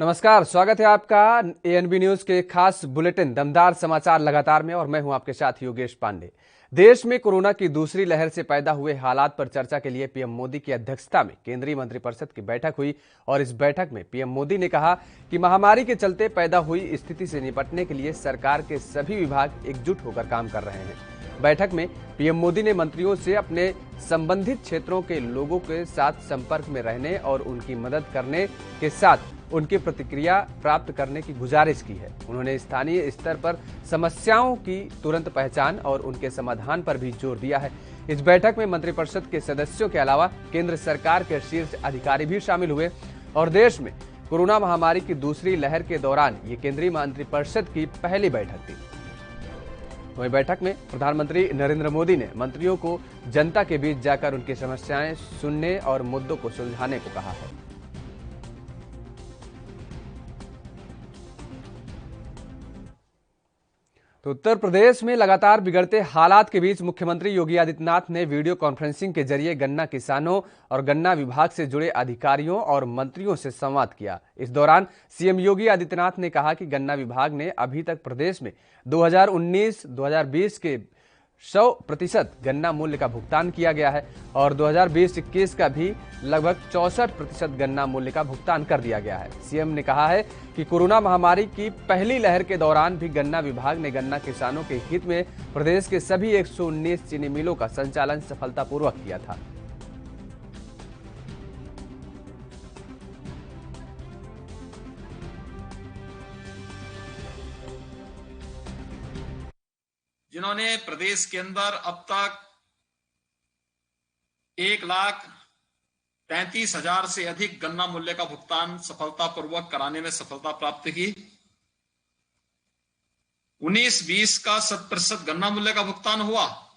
नमस्कार, स्वागत है आपका एएनबी न्यूज के खास बुलेटिन दमदार समाचार लगातार में और मैं हूं आपके साथ योगेश पांडे। देश में कोरोना की दूसरी लहर से पैदा हुए हालात पर चर्चा के लिए पीएम मोदी की अध्यक्षता में केंद्रीय मंत्रिपरिषद की बैठक हुई और इस बैठक में पीएम मोदी ने कहा कि महामारी के चलते पैदा हुई स्थिति से निपटने के लिए सरकार के सभी विभाग एकजुट होकर काम कर रहे हैं। बैठक में पीएम मोदी ने मंत्रियों से अपने संबंधित क्षेत्रों के लोगों के साथ संपर्क में रहने और उनकी मदद करने के साथ उनकी प्रतिक्रिया प्राप्त करने की गुजारिश की है। उन्होंने स्थानीय स्तर पर समस्याओं की तुरंत पहचान और उनके समाधान पर भी जोर दिया है। इस बैठक में मंत्रिपरिषद के सदस्यों के अलावा केंद्र सरकार के शीर्ष अधिकारी भी शामिल हुए और देश में कोरोना महामारी की दूसरी लहर के दौरान ये केंद्रीय मंत्रिपरिषद की पहली बैठक थी। वहीं बैठक में प्रधानमंत्री नरेंद्र मोदी ने मंत्रियों को जनता के बीच जाकर उनकी समस्याएं सुनने और मुद्दों को सुलझाने को कहा है। तो उत्तर प्रदेश में लगातार बिगड़ते हालात के बीच मुख्यमंत्री योगी आदित्यनाथ ने वीडियो कॉन्फ्रेंसिंग के जरिए गन्ना किसानों और गन्ना विभाग से जुड़े अधिकारियों और मंत्रियों से संवाद किया। इस दौरान सीएम योगी आदित्यनाथ ने कहा कि गन्ना विभाग ने अभी तक प्रदेश में 2019-2020 के 100% गन्ना मूल्य का भुगतान किया गया है और 2020-21 का भी लगभग 64% गन्ना मूल्य का भुगतान कर दिया गया है। सीएम ने कहा है कि कोरोना महामारी की पहली लहर के दौरान भी गन्ना विभाग ने गन्ना किसानों के हित में प्रदेश के सभी 119 चीनी मिलों का संचालन सफलतापूर्वक किया था। जिन्होंने प्रदेश के अंदर अब तक 1,33,000 से अधिक गन्ना मूल्य का भुगतान सफलतापूर्वक कराने में सफलता प्राप्त की। 19-20 का 100% गन्ना मूल्य का भुगतान हुआ।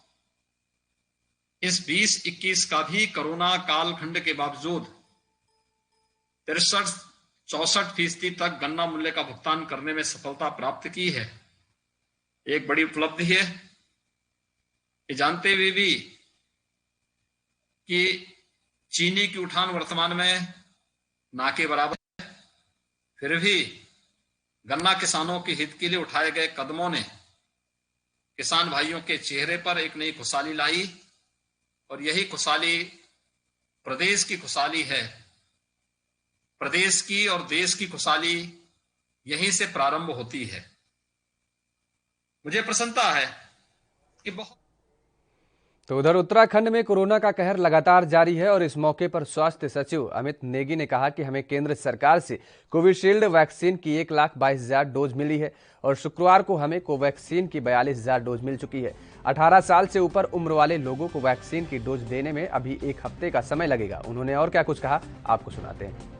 इस 20-21 का भी कोरोना कालखंड के बावजूद 63-64% तक गन्ना मूल्य का भुगतान करने में सफलता प्राप्त की है। एक बड़ी उपलब्धि है। ये जानते हुए भी कि चीनी की उठान वर्तमान में ना के बराबर है, फिर भी गन्ना किसानों के हित के लिए उठाए गए कदमों ने किसान भाइयों के चेहरे पर एक नई खुशहाली लाई और यही खुशहाली प्रदेश की खुशहाली है। प्रदेश की और देश की खुशहाली यहीं से प्रारंभ होती है। मुझे प्रसन्नता है कि तो उधर उत्तराखंड में कोरोना का कहर लगातार जारी है और इस मौके पर स्वास्थ्य सचिव अमित नेगी ने कहा कि हमें केंद्र सरकार से कोविशील्ड वैक्सीन की 1,22,000 डोज मिली है और शुक्रवार को हमें कोवैक्सीन की 42,000 डोज मिल चुकी है। 18 साल से ऊपर उम्र वाले लोगों को वैक्सीन की डोज देने में अभी 1 हफ्ते का समय लगेगा। उन्होंने और क्या कुछ कहा, आपको सुनाते हैं।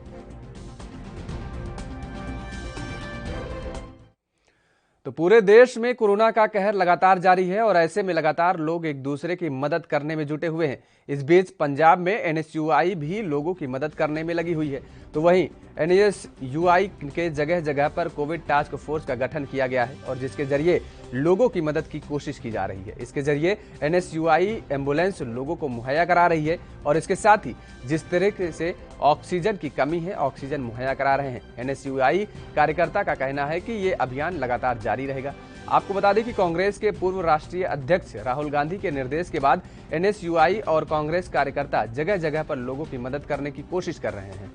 तो पूरे देश में कोरोना का कहर लगातार जारी है और ऐसे में लगातार लोग एक दूसरे की मदद करने में जुटे हुए हैं। इस बीच पंजाब में एनएसयूआई भी लोगों की मदद करने में लगी हुई है। तो वहीं एनएसयूआई के जगह जगह पर कोविड टास्क फोर्स का गठन किया गया है और जिसके जरिए लोगों की मदद की कोशिश की जा रही है। इसके जरिए एनएसयूआई एम्बुलेंस लोगों को मुहैया करा रही है और इसके साथ ही जिस तरह से ऑक्सीजन की कमी है, ऑक्सीजन मुहैया करा रहे हैं। एनएसयूआई कार्यकर्ता का कहना है कि ये अभियान लगातार जारी रहेगा। आपको बता दें कि कांग्रेस के पूर्व राष्ट्रीय अध्यक्ष राहुल गांधी के निर्देश के बाद एनएसयूआई और कांग्रेस कार्यकर्ता जगह जगह पर लोगों की मदद करने की कोशिश कर रहे हैं।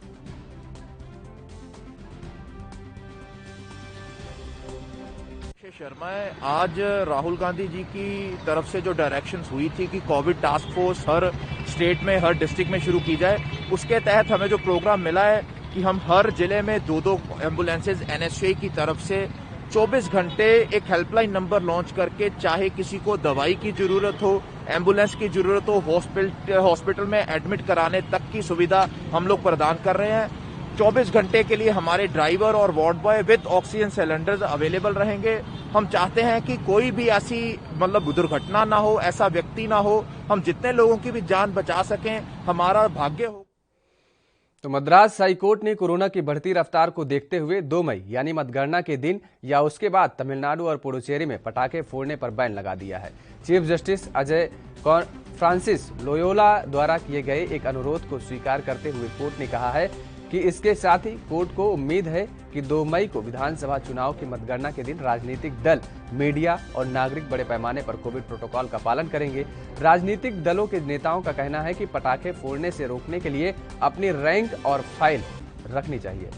शर्मा, आज राहुल गांधी जी की तरफ से जो डायरेक्शंस हुई थी कि Covid task force her state में, हर डिस्ट्रिक्ट में शुरू की जाए, उसके तहत हमें जो प्रोग्राम मिला है कि हम हर जिले में 2-2 एम्बुलेंसेज एनएसयूआई की तरफ से 24 घंटे एक हेल्पलाइन नंबर लॉन्च करके, चाहे किसी को दवाई की जरूरत हो, एम्बुलेंस की जरूरत हो, हॉस्पिटल में एडमिट कराने तक की सुविधा हम लोग प्रदान कर रहे हैं। 24 घंटे के लिए हमारे ड्राइवर और ward boy with oxygen cylinders available रहेंगे। हम चाहते हैं कि कोई भी ऐसी दुर्घटना ना हो, ऐसा व्यक्ति ना हो। हम जितने लोगों की भी जान बचा सकें हमारा भाग्य हो। तो मद्रास हाईकोर्ट ने कोरोना की बढ़ती रफ्तार को देखते हुए 2 मई यानी मतगणना के दिन या उसके बाद तमिलनाडु और पुडुचेरी में पटाखे फोड़ने पर बैन लगा दिया है। Chief justice Ajay Francis Loyola द्वारा किए गए एक अनुरोध को स्वीकार करते हुए कोर्ट ने कहा है कि इसके साथ ही कोर्ट को उम्मीद है कि 2 मई को विधानसभा चुनाव की मतगणना के दिन राजनीतिक दल, मीडिया और नागरिक बड़े पैमाने पर कोविड प्रोटोकॉल का पालन करेंगे। राजनीतिक दलों के नेताओं का कहना है कि पटाखे फोड़ने से रोकने के लिए अपनी रैंक और फाइल रखनी चाहिए।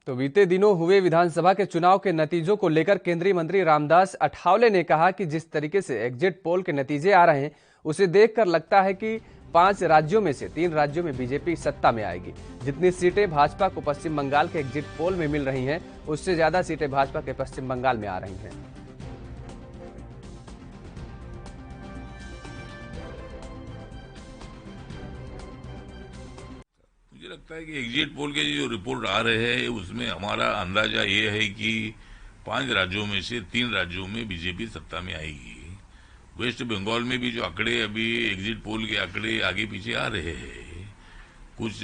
तो बीते दिनों हुए विधानसभा के चुनाव के नतीजों को लेकर केंद्रीय मंत्री रामदास अठावले ने कहा कि जिस तरीके से एग्जिट पोल के नतीजे आ रहे हैं उसे देखकर लगता है कि 5 राज्यों में से 3 राज्यों में बीजेपी सत्ता में आएगी। जितनी सीटें भाजपा को पश्चिम बंगाल के एग्जिट पोल में मिल रही हैं उससे ज्यादा सीटें भाजपा के पश्चिम बंगाल में आ रही हैं। मुझे लगता है कि एग्जिट पोल के जो रिपोर्ट आ रहे हैं उसमें हमारा अंदाजा ये है कि 5 राज्यों में से 3 राज्यों में बीजेपी सत्ता में आएगी। वेस्ट बंगाल में भी जो आंकड़े अभी एग्जिट पोल के आंकड़े आगे पीछे आ रहे हैं, कुछ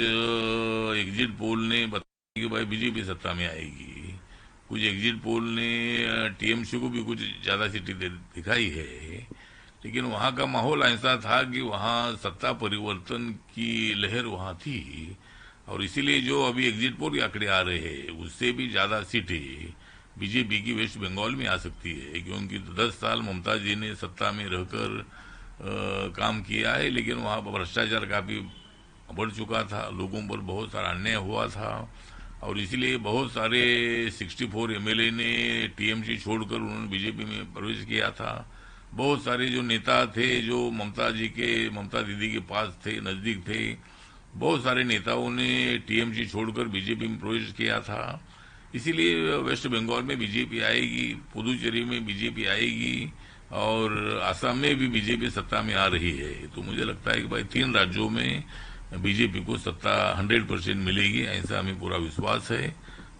एग्जिट पोल ने बताया कि भाई बीजेपी सत्ता में आएगी, कुछ एग्जिट पोल ने टीएमसी को भी कुछ ज्यादा सीटें दिखाई है, लेकिन वहां का माहौल ऐसा था कि वहां सत्ता परिवर्तन की लहर वहां थी और इसीलिए जो अभी एग्जिट पोल के आंकड़े आ रहे हैं उससे भी ज्यादा सीटें बीजेपी की वेस्ट बंगाल में आ सकती है, क्योंकि 10 साल ममता जी ने सत्ता में रहकर काम किया है, लेकिन वहां पर भ्रष्टाचार काफी बढ़ चुका था, लोगों पर बहुत सारा अन्याय हुआ था और इसीलिए बहुत सारे 64 एमएलए ने टीएमसी छोड़कर उन्होंने बीजेपी में प्रवेश किया था। बहुत सारे जो नेता थे जो ममता दीदी के पास थे, नजदीक थे, बहुत सारे नेताओं ने टीएमसी छोड़कर बीजेपी में प्रवेश किया था। इसीलिए वेस्ट बंगाल में बीजेपी आएगी, पुदुचेरी में बीजेपी आएगी और आसाम में भी बीजेपी सत्ता में आ रही है। तो मुझे लगता है कि भाई 3 राज्यों में बीजेपी को सत्ता 100% मिलेगी, ऐसा हमें पूरा विश्वास है।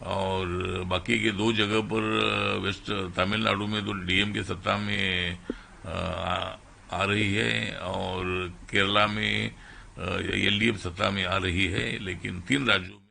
और बाकी के 2 जगह पर वेस्ट तमिलनाडु में तो डीएम के सत्ता में आ रही है और केरला में एलडीएफ सत्ता में आ रही है, लेकिन 3 राज्यों में।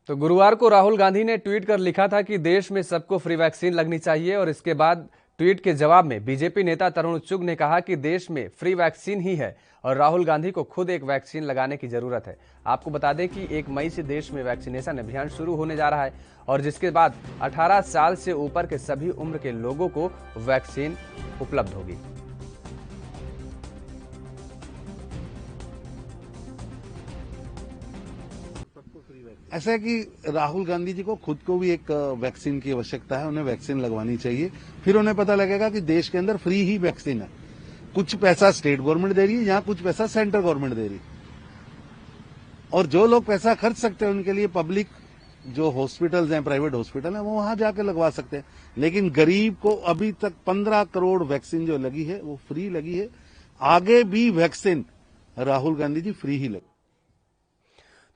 तो गुरुवार को राहुल गांधी ने ट्वीट कर लिखा था कि देश में सबको फ्री वैक्सीन लगनी चाहिए और इसके बाद ट्वीट के जवाब में बीजेपी नेता तरुण चुग ने कहा कि देश में फ्री वैक्सीन ही है और राहुल गांधी को खुद एक वैक्सीन लगाने की जरूरत है। आपको बता दें कि 1 मई से देश में वैक्सीनेशन अभियान शुरू होने जा रहा है और जिसके बाद 18 साल से ऊपर के सभी उम्र के लोगों को वैक्सीन उपलब्ध होगी। ऐसा है कि राहुल गांधी जी को खुद को भी एक वैक्सीन की आवश्यकता है, उन्हें वैक्सीन लगवानी चाहिए, फिर उन्हें पता लगेगा कि देश के अंदर फ्री ही वैक्सीन है। कुछ पैसा स्टेट गवर्नमेंट दे रही है, यहाँ कुछ पैसा सेंट्रल गवर्नमेंट दे रही है और जो लोग पैसा खर्च सकते हैं उनके लिए पब्लिक जो हॉस्पिटल्स हैं, प्राइवेट हॉस्पिटल हैं, वो वहां जाके लगवा सकते हैं। लेकिन गरीब को अभी तक 15 करोड़ वैक्सीन जो लगी है वो फ्री लगी है। आगे भी वैक्सीन राहुल गांधी जी फ्री ही लगे।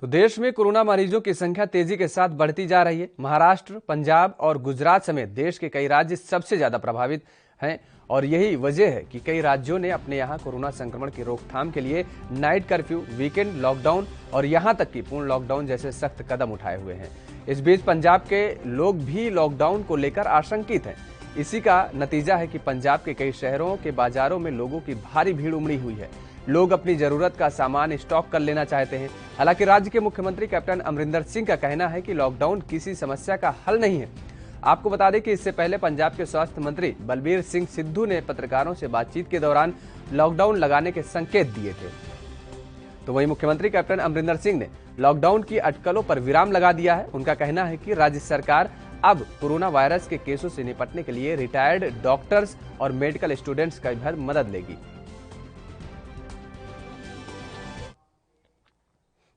तो देश में कोरोना मरीजों की संख्या तेजी के साथ बढ़ती जा रही है। महाराष्ट्र, पंजाब और गुजरात समेत देश के कई राज्य सबसे ज्यादा प्रभावित हैं और यही वजह है कि कई राज्यों ने अपने यहां कोरोना संक्रमण की रोकथाम के लिए नाइट कर्फ्यू, वीकेंड लॉकडाउन और यहां तक कि पूर्ण लॉकडाउन जैसे सख्त कदम उठाए हुए हैं। इस बीच पंजाब के लोग भी लॉकडाउन को लेकर आशंकित हैं। इसी का नतीजा है कि पंजाब के कई शहरों के बाजारों में लोगों की भारी भीड़ उमड़ी हुई है। लोग अपनी जरूरत का सामान स्टॉक कर लेना चाहते हैं। हालांकि राज्य के मुख्यमंत्री कैप्टन अमरिंदर सिंह का कहना है कि लॉकडाउन किसी समस्या का हल नहीं है। आपको बता दें कि इससे पहले पंजाब के स्वास्थ्य मंत्री बलबीर सिंह सिद्धू ने पत्रकारों से बातचीत के दौरान लॉकडाउन लगाने के संकेत दिए थे। तो वहीं मुख्यमंत्री कैप्टन अमरिंदर सिंह ने लॉकडाउन की अटकलों पर विराम लगा दिया है। उनका कहना है कि राज्य सरकार अब कोरोना वायरस के केसों से निपटने के लिए रिटायर्ड डॉक्टर्स और मेडिकल स्टूडेंट्स की भी मदद लेगी।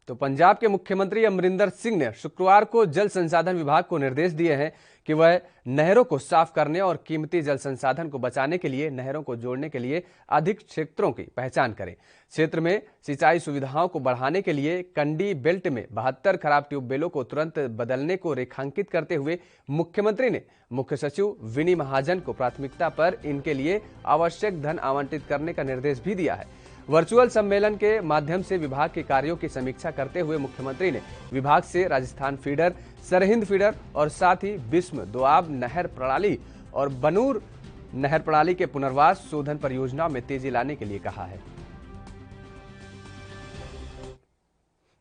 तो पंजाब के मुख्यमंत्री अमरिंदर सिंह ने शुक्रवार को जल संसाधन विभाग को निर्देश दिए हैं कि वह नहरों को साफ करने और कीमती जल संसाधन को बचाने के लिए नहरों को जोड़ने के लिए अधिक क्षेत्रों की पहचान करें। क्षेत्र में सिंचाई सुविधाओं को बढ़ाने के लिए कंडी बेल्ट में 72 खराब ट्यूबवेलों को तुरंत बदलने को रेखांकित करते हुए मुख्यमंत्री ने मुख्य सचिव विनी महाजन को प्राथमिकता पर इनके लिए आवश्यक धन आवंटित करने का निर्देश भी दिया है। वर्चुअल सम्मेलन के माध्यम से विभाग के कार्यों की समीक्षा करते हुए मुख्यमंत्री ने विभाग से राजस्थान फीडर, सरहिंद फीडर और साथ ही बिस्म दोआब नहर प्रणाली और बनूर नहर प्रणाली के पुनर्वास शोधन परियोजना में तेजी लाने के लिए कहा है।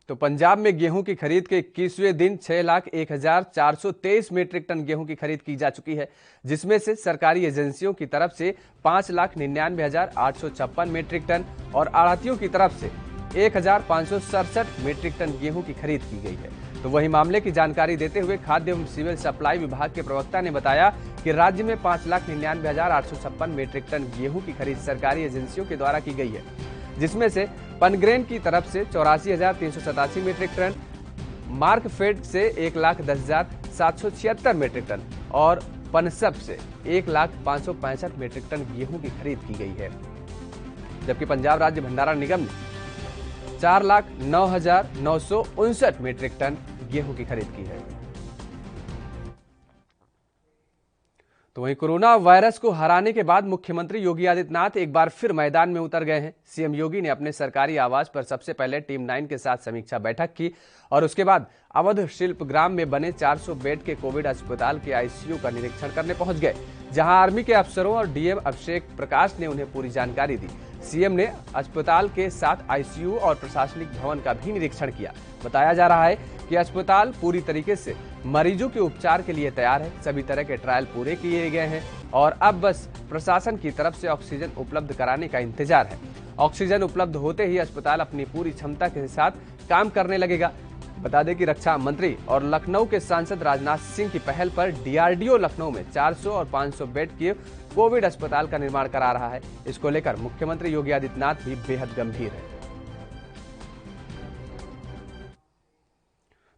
तो पंजाब में गेहूं की खरीद के 21वें दिन 6,01,423 मीट्रिक टन गेहूं की खरीद की जा चुकी है, जिसमें से सरकारी एजेंसियों की तरफ से 5,99,856 मीट्रिक टन और आढ़तियों की तरफ से 1,567 मीट्रिक टन गेहूं की खरीद की गई है। तो वही मामले की जानकारी देते हुए खाद्य एवं सिविल सप्लाई विभाग के प्रवक्ता ने बताया कि राज्य में 5,99,856 मीट्रिक टन गेहूं की खरीद सरकारी एजेंसियों के द्वारा की गई है, जिसमें से पनग्रेन की तरफ से 84,387 मीट्रिक टन, मार्कफेड से 1,10,776 मीट्रिक टन और पनसब से 1,0565 मीट्रिक टन गेहूं की खरीद की गई है। जबकि पंजाब राज्य भंडारण निगम ने 4,09,959 मीट्रिक टन गेहूं की खरीद की है। तो वहीं कोरोना वायरस को हराने के बाद मुख्यमंत्री योगी आदित्यनाथ एक बार फिर मैदान में उतर गए हैं। सीएम योगी ने अपने सरकारी आवास पर सबसे पहले टीम 9 के साथ समीक्षा बैठक की और उसके बाद अवध शिल्पग्राम में बने 400 बेड के कोविड अस्पताल के आईसीयू का निरीक्षण करने पहुंच गए, जहां आर्मी के अफसरों और डीएम अभिषेक प्रकाश ने उन्हें पूरी जानकारी दी। सीएम ने अस्पताल के साथ आईसीयू और प्रशासनिक भवन का भी निरीक्षण किया। बताया जा रहा है कि अस्पताल पूरी तरीके से मरीजों के उपचार के लिए तैयार है। सभी तरह के ट्रायल पूरे किए गए हैं और अब बस प्रशासन की तरफ से ऑक्सीजन उपलब्ध कराने का इंतजार है। ऑक्सीजन उपलब्ध होते ही अस्पताल अपनी पूरी क्षमता के साथ काम करने लगेगा। बता दें कि रक्षा मंत्री और लखनऊ के सांसद राजनाथ सिंह की पहल पर डीआरडीओ लखनऊ में 400 और 500 बेड के कोविड अस्पताल का निर्माण करा रहा है। इसको लेकर मुख्यमंत्री योगी आदित्यनाथ भी बेहद गंभीर है।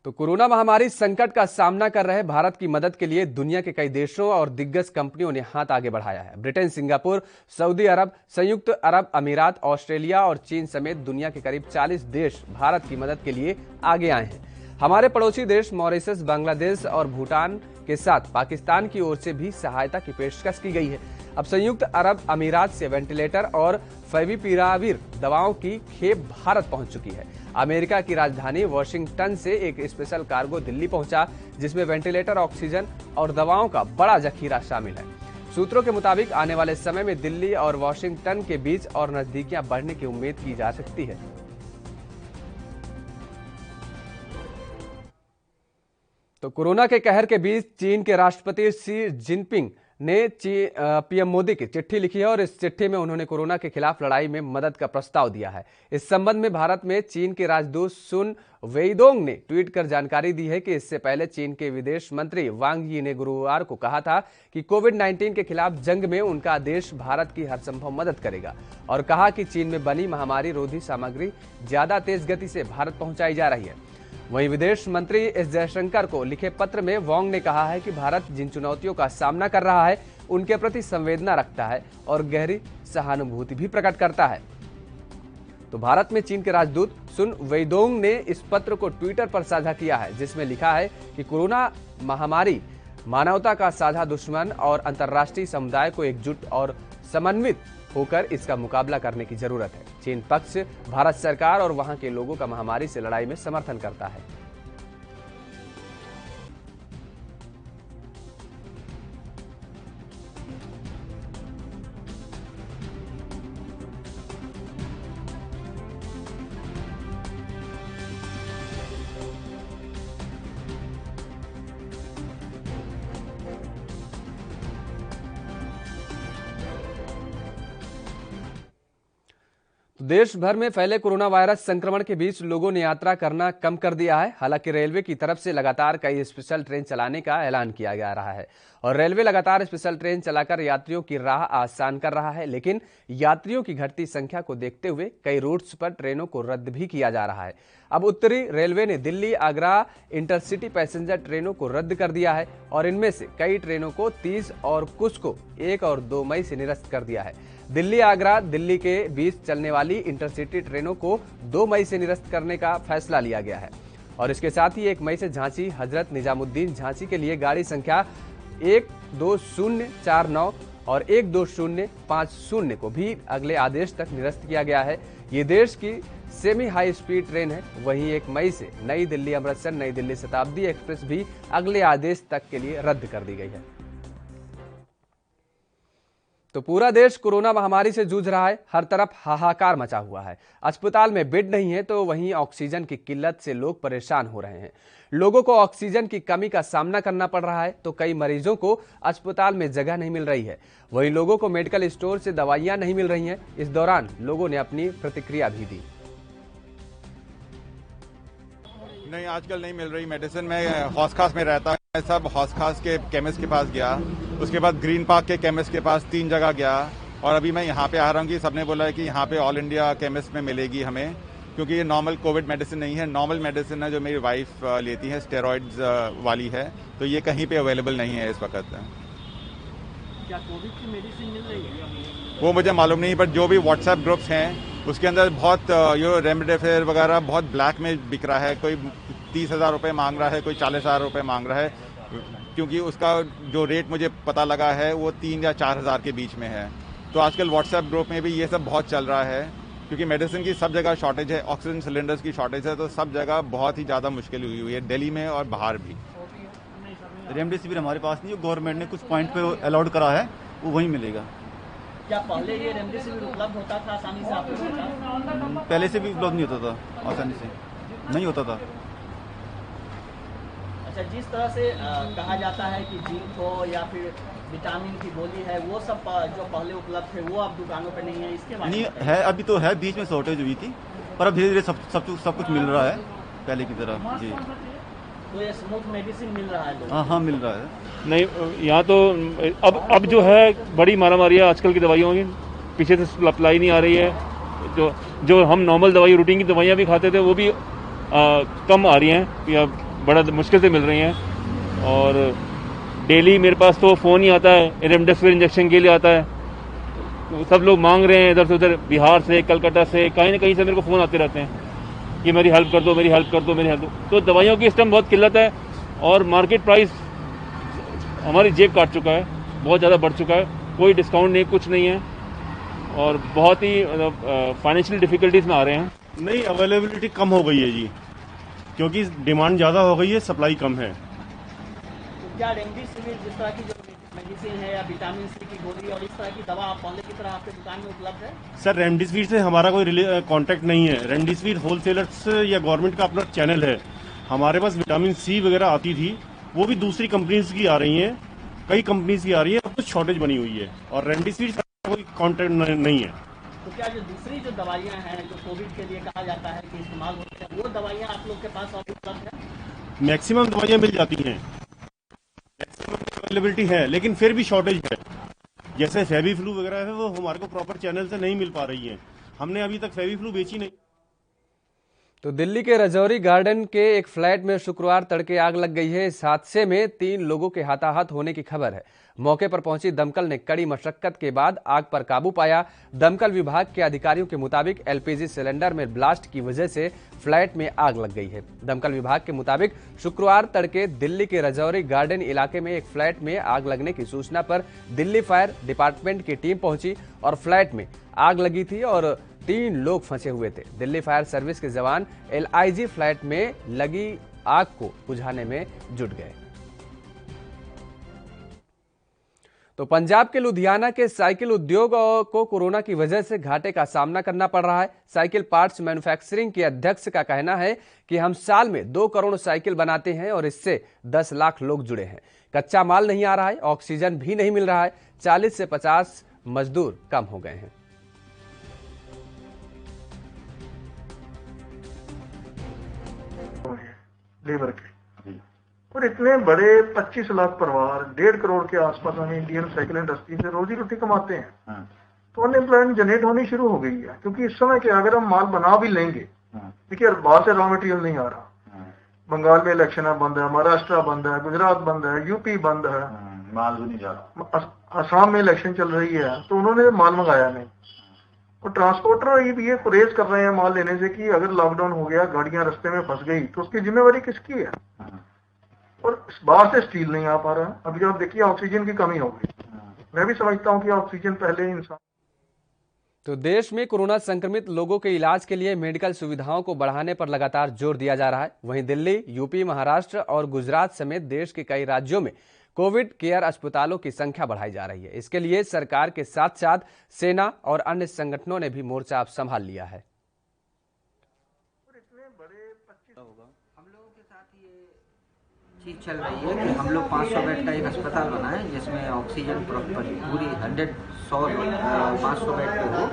तो कोरोना महामारी संकट का सामना कर रहे भारत की मदद के लिए दुनिया के कई देशों और दिग्गज कंपनियों ने हाथ आगे बढ़ाया है। ब्रिटेन, सिंगापुर, सऊदी अरब, संयुक्त अरब अमीरात, ऑस्ट्रेलिया और चीन समेत दुनिया के करीब 40 देश भारत की मदद के लिए आगे आए हैं। हमारे पड़ोसी देश मॉरिशस, बांग्लादेश और भूटान के साथ पाकिस्तान की ओर से भी सहायता की पेशकश की गई है। अब संयुक्त अरब अमीरात से वेंटिलेटर और फेविपिराविर दवाओं की खेप भारत पहुंच चुकी है। अमेरिका की राजधानी वॉशिंगटन से एक स्पेशल कार्गो दिल्ली पहुंचा, जिसमें वेंटिलेटर, ऑक्सीजन और दवाओं का बड़ा जखीरा शामिल है। सूत्रों के मुताबिक आने वाले समय में दिल्ली और वॉशिंगटन के बीच और नजदीकियां बढ़ने की उम्मीद की जा सकती है। तो कोरोना के कहर के बीच चीन के राष्ट्रपति शी जिनपिंग ने पीएम मोदी की चिट्ठी लिखी है और इस चिट्ठी में उन्होंने कोरोना के खिलाफ लड़ाई में मदद का प्रस्ताव दिया है। इस संबंध में भारत में चीन के राजदूत सुन वेइदोंग ने ट्वीट कर जानकारी दी है कि इससे पहले चीन के विदेश मंत्री वांग यी ने गुरुवार को कहा था कि कोविड-19 के खिलाफ जंग में उनका देश भारत की हर संभव मदद करेगा और कहा कि चीन में बनी महामारी रोधी सामग्री ज्यादा तेज गति से भारत पहुंचाई जा रही है। वहीं विदेश मंत्री एस जयशंकर को लिखे पत्र में वांग ने कहा है कि भारत जिन चुनौतियों का सामना कर रहा है उनके प्रति संवेदना रखता है और गहरी सहानुभूति भी प्रकट करता है। तो भारत में चीन के राजदूत सुन वेइदोंग ने इस पत्र को ट्विटर पर साझा किया है, जिसमें लिखा है कि कोरोना महामारी मानवता का साझा दुश्मन और अंतर्राष्ट्रीय समुदाय को एकजुट और समन्वित होकर इसका मुकाबला करने की जरूरत है। चीन पक्ष भारत सरकार और वहां के लोगों का महामारी से लड़ाई में समर्थन करता है। देश भर में फैले कोरोना वायरस संक्रमण के बीच लोगों ने यात्रा करना कम कर दिया है। हालांकि रेलवे की तरफ से लगातार कई स्पेशल ट्रेन चलाने का ऐलान किया जा रहा है और रेलवे लगातार स्पेशल ट्रेन चलाकर यात्रियों की राह आसान कर रहा है, लेकिन यात्रियों की घटती संख्या को देखते हुए कई रूट्स पर ट्रेनों को रद्द भी किया जा रहा है। अब उत्तरी रेलवे ने दिल्ली आगरा इंटरसिटी पैसेंजर ट्रेनों को रद्द कर दिया है और इनमें से कई ट्रेनों को 30 और कुछ को 1 और 2 मई से निरस्त कर दिया है। दिल्ली आगरा दिल्ली के बीच चलने वाली इंटरसिटी ट्रेनों को 2 मई से निरस्त करने का फैसला लिया गया है और इसके साथ ही 1 मई से झांसी हजरत निजामुद्दीन झांसी के लिए गाड़ी संख्या 12049 और 12050 को भी अगले आदेश तक निरस्त किया गया है। ये देश की सेमी हाई स्पीड ट्रेन है। वहीं 1 मई से नई दिल्ली अमृतसर नई दिल्ली शताब्दी एक्सप्रेस भी अगले आदेश तक के लिए रद्द कर दी गई है। तो पूरा देश कोरोना महामारी से जूझ रहा है। हर तरफ हाहाकार मचा हुआ है। अस्पताल में बेड नहीं है तो वहीं ऑक्सीजन की किल्लत से लोग परेशान हो रहे हैं। लोगों को ऑक्सीजन की कमी का सामना करना पड़ रहा है तो कई मरीजों को अस्पताल में जगह नहीं मिल रही है। वहीं लोगों को मेडिकल स्टोर से दवाइयां नहीं मिल रही हैं। इस दौरान लोगों ने अपनी प्रतिक्रिया भी दी। नहीं, आजकल नहीं मिल रही मेडिसिन। मैं हौस खास में रहता है, सब हौस खास के केमिस्ट के पास गया, उसके बाद ग्रीन पार्क के केमिस्ट के पास 3 जगह गया और अभी मैं यहाँ पे आ रहा हूँ कि सबने बोला है कि यहाँ पे ऑल इंडिया केमिस्ट में मिलेगी हमें, क्योंकि ये नॉर्मल कोविड मेडिसिन नहीं है। नॉर्मल मेडिसिन है जो मेरी वाइफ लेती है, स्टेरॉइड्स वाली है, तो ये कहीं पे अवेलेबल नहीं है इस वक्त। क्या कोविड की मेडिसिन मिल रही है वो मुझे मालूम नहीं, बट जो भी व्हाट्सएप ग्रुप्स हैं उसके अंदर बहुत यो रेमडेसिविर वगैरह बहुत ब्लैक में बिक रहा है। कोई 30,000 रुपये मांग रहा है, कोई 40,000 रुपये मांग रहा है, क्योंकि उसका जो रेट मुझे पता लगा है वो 3 या 4,000 के बीच में है। तो आजकल व्हाट्सएप ग्रुप में भी ये सब बहुत चल रहा है, क्योंकि मेडिसिन की सब जगह शॉर्टेज है, ऑक्सीजन सिलेंडर्स की शॉर्टेज है, तो सब जगह बहुत ही ज़्यादा मुश्किल हुई है, दिल्ली में और बाहर भी। रेमडेसिविर हमारे पास नहीं, गवर्नमेंट ने कुछ पॉइंट पे अलाउड करा है, वो वहीं मिलेगा। क्या पहले ये रेमडेसिविर उपलब्ध होता था आसानी से आपको पता? पहले से भी उपलब्ध नहीं होता था, आसानी से नहीं होता था। अच्छा, जिस तरह से कहा जाता है कि जिंक हो या फिर विटामिन की गोली है, वो सब जो पहले उपलब्ध थे वो अब दुकानों पे नहीं है, इसके बारे में नहीं है, अभी तो है, बीच में शॉर्टेज हुई थी, पर अब धीरे धीरे सब कुछ मिल रहा है पहले की तरह जी। तो ये स्मूथ मेडिसिन मिल रहा है? हाँ मिल रहा है। नहीं, यहाँ तो अब जो है बड़ी मारामारी है आजकल की दवाइयों की, पीछे से सप्लाई नहीं आ रही है। जो हम नॉर्मल दवाई, रूटीन की दवाइयाँ भी खाते थे वो भी कम आ रही हैं या बड़ा मुश्किल से मिल रही हैं। और डेली मेरे पास तो फ़ोन ही आता है, रेमडेसिविर इंजेक्शन के लिए आता है। सब लोग मांग रहे हैं इधर से उधर, बिहार से, कलकत्ता से, कहीं ना कहीं से मेरे को फ़ोन आते रहते हैं कि मेरी हेल्प कर दो, मेरी हेल्प कर दो, मेरी हेल्प दो। तो दवाइयों की इस टाइम बहुत किल्लत है और मार्केट प्राइस हमारी जेब काट चुका है, बहुत ज़्यादा बढ़ चुका है। कोई डिस्काउंट नहीं, कुछ नहीं है और बहुत ही फाइनेंशियल डिफिकल्टीज में आ रहे हैं। नहीं, अवेलेबिलिटी कम हो गई है जी, क्योंकि डिमांड ज़्यादा हो गई है, सप्लाई कम है। तो क्या रेमडेसिविर जिस तरह की जो मेडिसिन है या विटामिन सी की गोली और इस तरह की दवा पहले की तरह आपके दुकान में उपलब्ध है? सर, रेमडेसिविर से हमारा कोई कांटेक्ट नहीं है। रेमडेसिविर होलसेलर्स या गवर्नमेंट का अपना चैनल है। हमारे पास विटामिन सी वगैरह आती थी, वो भी दूसरी कंपनीज की आ रही हैं, कई कंपनीज की आ रही है, अब कुछ शॉर्टेज बनी हुई है और रेमडेसिविर का कोई कांटेक्ट नहीं है। तो क्या जो दूसरी जो दवाइयाँ हैं जो कोविड के लिए कहा जाता है कि इस्तेमाल होती है, वो दवाइयाँ आप लोग के पास और उपलब्ध है? मैक्सिमम दवाइयाँ मिल जाती हैं, मैक्सिमम अवेलेबिलिटी है, लेकिन फिर भी शॉर्टेज है। जैसे फेविफ्लू वगैरह है, वो हमारे को प्रॉपर चैनल से नहीं मिल पा रही है। हमने अभी तक फेविफ्लू बेची नहीं। तो दिल्ली के रजौरी गार्डन के एक फ्लैट में शुक्रवार तड़के आग लग गई है। इस हादसे में 3 लोगों के हताहत होने की खबर है। मौके पर पहुंची दमकल ने कड़ी मशक्कत के बाद आग पर काबू पाया। दमकल विभाग के अधिकारियों के मुताबिक एलपीजी सिलेंडर में ब्लास्ट की वजह से फ्लैट में आग लग गई है। दमकल विभाग के मुताबिक शुक्रवार तड़के दिल्ली के रजौरी गार्डन इलाके में एक फ्लैट में आग लगने की सूचना पर दिल्ली फायर डिपार्टमेंट की टीम पहुंची और फ्लैट में आग लगी थी और 3 लोग फंसे हुए थे। दिल्ली फायर सर्विस के जवान एलआईजी फ्लैट में लगी आग को बुझाने में जुट गए। तो पंजाब के लुधियाना के साइकिल उद्योग को कोरोना की वजह से घाटे का सामना करना पड़ रहा है। साइकिल पार्ट्स मैन्युफैक्चरिंग के अध्यक्ष का कहना है कि हम साल में 2 करोड़ साइकिल बनाते हैं और इससे 10 लाख लोग जुड़े हैं। कच्चा माल नहीं आ रहा है, ऑक्सीजन भी नहीं मिल रहा है। 40 से 50 मजदूर कम हो गए हैं। लेबर के और इतने बड़े 25 लाख परिवार 1.5 करोड़ के आसपास हमें इंडियन साइकिल इंडस्ट्री से रोजी रोटी कमाते हैं। तो अनएम्प्लॉयमेंट जनरेट होनी शुरू हो गई है, क्योंकि इस समय के अगर हम माल बना भी लेंगे, देखिए बाहर से रॉ मटेरियल नहीं आ रहा। बंगाल में इलेक्शन है, बंद है, महाराष्ट्र बंद है, गुजरात बंद है, यूपी बंद है, माल भी नहीं जा रहा। असम में इलेक्शन चल रही है तो उन्होंने माल मंगाया नहीं। और ट्रांसपोर्टर ये गुरेज कर रहे हैं माल लेने से कि अगर लॉकडाउन हो गया, गाड़ियां रास्ते में फंस गई तो उसकी जिम्मेवारी किसकी है? और बाहर से स्टील नहीं आ पा रहा। अभी आप देखिए ऑक्सीजन की कमी हो गई। मैं भी समझता हूं कि ऑक्सीजन पहले इंसान। तो देश में कोरोना संक्रमित लोगों के इलाज के लिए मेडिकल सुविधाओं को बढ़ाने पर लगातार जोर दिया जा रहा है। वहीं दिल्ली, यूपी, महाराष्ट्र और गुजरात समेत देश के कई राज्यों में कोविड केयर अस्पतालों की संख्या बढ़ाई जा रही है। इसके लिए सरकार के साथ साथ सेना और अन्य संगठनों ने भी मोर्चा अब संभाल लिया है। चीज चल रही है कि हम लोग 500 बेड का एक अस्पताल बनाए जिसमें ऑक्सीजन पूरी 500 बेड पे हो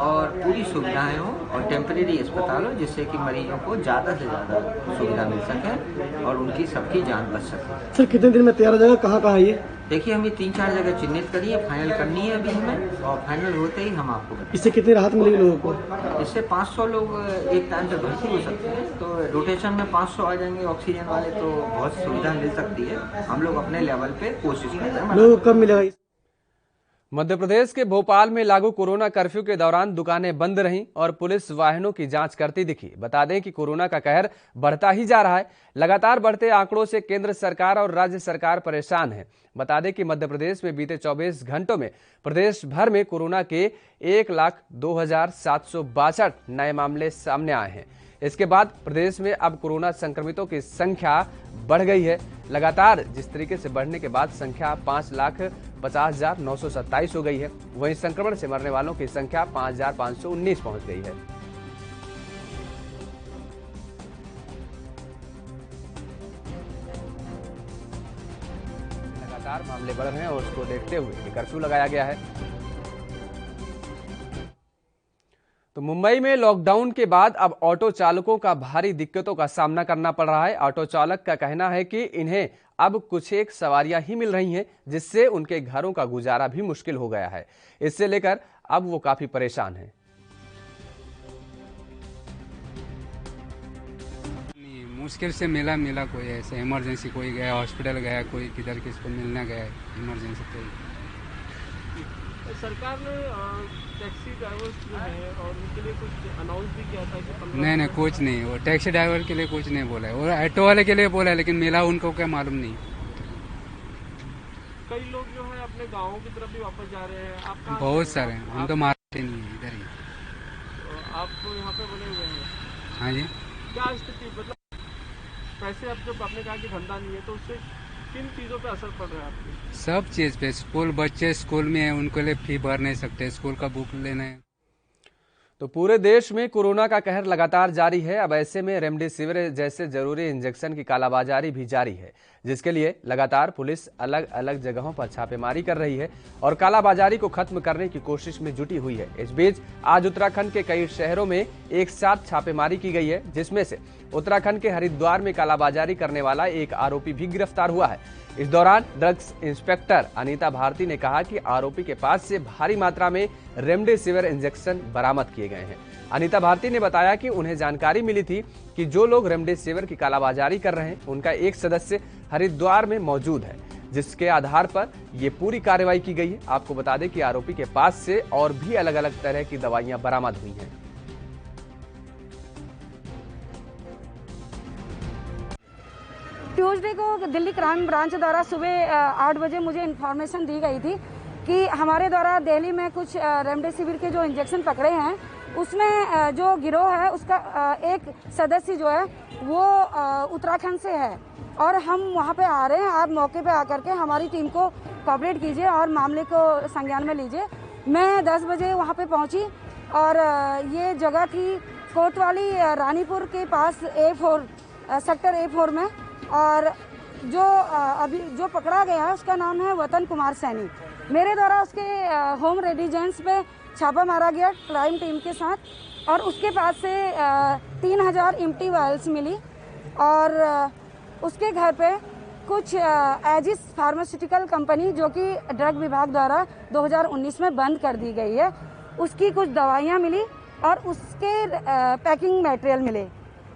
और पूरी सुविधाएं हो और टेम्परेरी अस्पताल हो जिससे कि मरीजों को ज़्यादा से ज़्यादा सुविधा मिल सके और उनकी सबकी जान बच सके। सर कितने दिन में तैयार हो जाएगा, कहाँ ये? देखिए हमें 3-4 जगह चिन्हित करी है, फाइनल करनी है अभी हमें और फाइनल होते ही हम आपको बताएंगे। इससे कितनी राहत मिलेगी लोगों को? इससे 500 लोग एक टाइम पे भर्ती हो सकते हैं, तो रोटेशन में 500 आ जाएंगे ऑक्सीजन वाले, तो बहुत सुविधा मिल सकती है। हम लोग अपने लेवल पे कोशिश कर रहे हैं। लोगों को कब मिलेगा? मध्य प्रदेश के भोपाल में लागू कोरोना कर्फ्यू के दौरान दुकानें बंद रहीं और पुलिस वाहनों की जांच करती दिखी। बता दें कि कोरोना का कहर बढ़ता ही जा रहा है। लगातार बढ़ते आंकड़ों से केंद्र सरकार और राज्य सरकार परेशान है। बता दें कि मध्य प्रदेश में बीते 24 घंटों में प्रदेश भर में कोरोना के 1,02,762 नए मामले सामने आए हैं। इसके बाद प्रदेश में अब कोरोना संक्रमितों की संख्या बढ़ गई है। लगातार जिस तरीके से बढ़ने के बाद संख्या 5,50,927 हो गई है, वहीं संक्रमण से मरने वालों की संख्या 5,519 पहुंच गई है। लगातार मामले बढ़ रहे हैं और उसको देखते हुए ये कर्फ्यू लगाया गया है। तो मुंबई में लॉकडाउन के बाद अब ऑटो चालकों का भारी दिक्कतों का सामना करना पड़ रहा है। ऑटो चालक का कहना है कि इन्हें अब कुछ एक सवारियां ही मिल रही हैं, जिससे उनके घरों का गुजारा भी मुश्किल हो गया है। इससे लेकर अब वो काफी परेशान हैं। मुश्किल से मिला कोई ऐसे इमरजेंसी, कोई गया हॉस्पिटल गया, कोई किधर किसको मिलने गया इमरजेंसी। कोई सरकार ने टैक्सी ड्राइवर्स जो है और उनके लिए कुछ अनाउंस भी किया था कि नहीं कुछ नहीं, वो टैक्सी ड्राइवर के लिए कुछ नहीं बोला है, वो ऑटो वाले के लिए बोला है, लेकिन मिला उनको क्या मालूम नहीं। कई लोग जो है अपने गाँवों की तरफ भी वापस जा रहे हैं। आप बहुत सारे हैं, हम तो मारते नहीं है इधर ही। आप तो यहाँ पे बने हुए हैं। हाँ जी। क्या स्थिति, मतलब पैसे अब जब आपने कहा कि धंधा नहीं है तो उससे किन चीजों पे असर पड़ रहा है आपके? सब चीज पे। स्कूल बच्चे स्कूल में है, उनके लिए फी भर नहीं सकते, स्कूल का बुक लेना है। तो पूरे देश में कोरोना का कहर लगातार जारी है। अब ऐसे में रेमडेसिविर जैसे जरूरी इंजेक्शन की कालाबाजारी भी जारी है, जिसके लिए लगातार पुलिस अलग अलग जगहों पर छापेमारी कर रही है और कालाबाजारी को खत्म करने की कोशिश में जुटी हुई है। इस बीच आज उत्तराखंड के कई शहरों में एक साथ छापेमारी की गई है, जिसमें से उत्तराखंड के हरिद्वार में कालाबाजारी करने वाला एक आरोपी भी गिरफ्तार हुआ है। इस दौरान ड्रग्स इंस्पेक्टर अनीता भारती ने कहा कि आरोपी के पास से भारी मात्रा में रेमडेसिविर इंजेक्शन बरामद किए गए हैं। अनीता भारती ने बताया कि उन्हें जानकारी मिली थी कि जो लोग रेमडेसिविर की कालाबाजारी कर रहे हैं उनका एक सदस्य हरिद्वार में मौजूद है, जिसके आधार पर ये पूरी कार्रवाई की गई है। आपको बता दें कि आरोपी के पास से और भी अलग अलग तरह की दवाइयां बरामद हुई हैं। ट्यूसडे को दिल्ली क्राइम ब्रांच द्वारा सुबह 8 बजे मुझे इन्फॉर्मेशन दी गई थी कि हमारे द्वारा दिल्ली में कुछ रेमडेसिविर के जो इंजेक्शन पकड़े हैं, उसमें जो गिरोह है उसका एक सदस्य जो है वो उत्तराखंड से है और हम वहाँ पे आ रहे हैं। आप मौके पे आकर के हमारी टीम को कोऑपरेट कीजिए और मामले को संज्ञान में लीजिए। मैं 10 बजे वहाँ पे पहुँची और ये जगह थी कोतवाली रानीपुर के पास सेक्टर A4 में, और जो अभी जो पकड़ा गया है उसका नाम है वतन कुमार सैनी। मेरे द्वारा उसके होम रेजिडेंस पे छापा मारा गया क्राइम टीम के साथ और उसके पास से 3000 एम्प्टी वायल्स मिली और उसके घर पे कुछ एजिस फार्मास्यूटिकल कंपनी जो कि ड्रग विभाग द्वारा 2019 में बंद कर दी गई है, उसकी कुछ दवाइयाँ मिली और उसके पैकिंग मटेरियल मिले,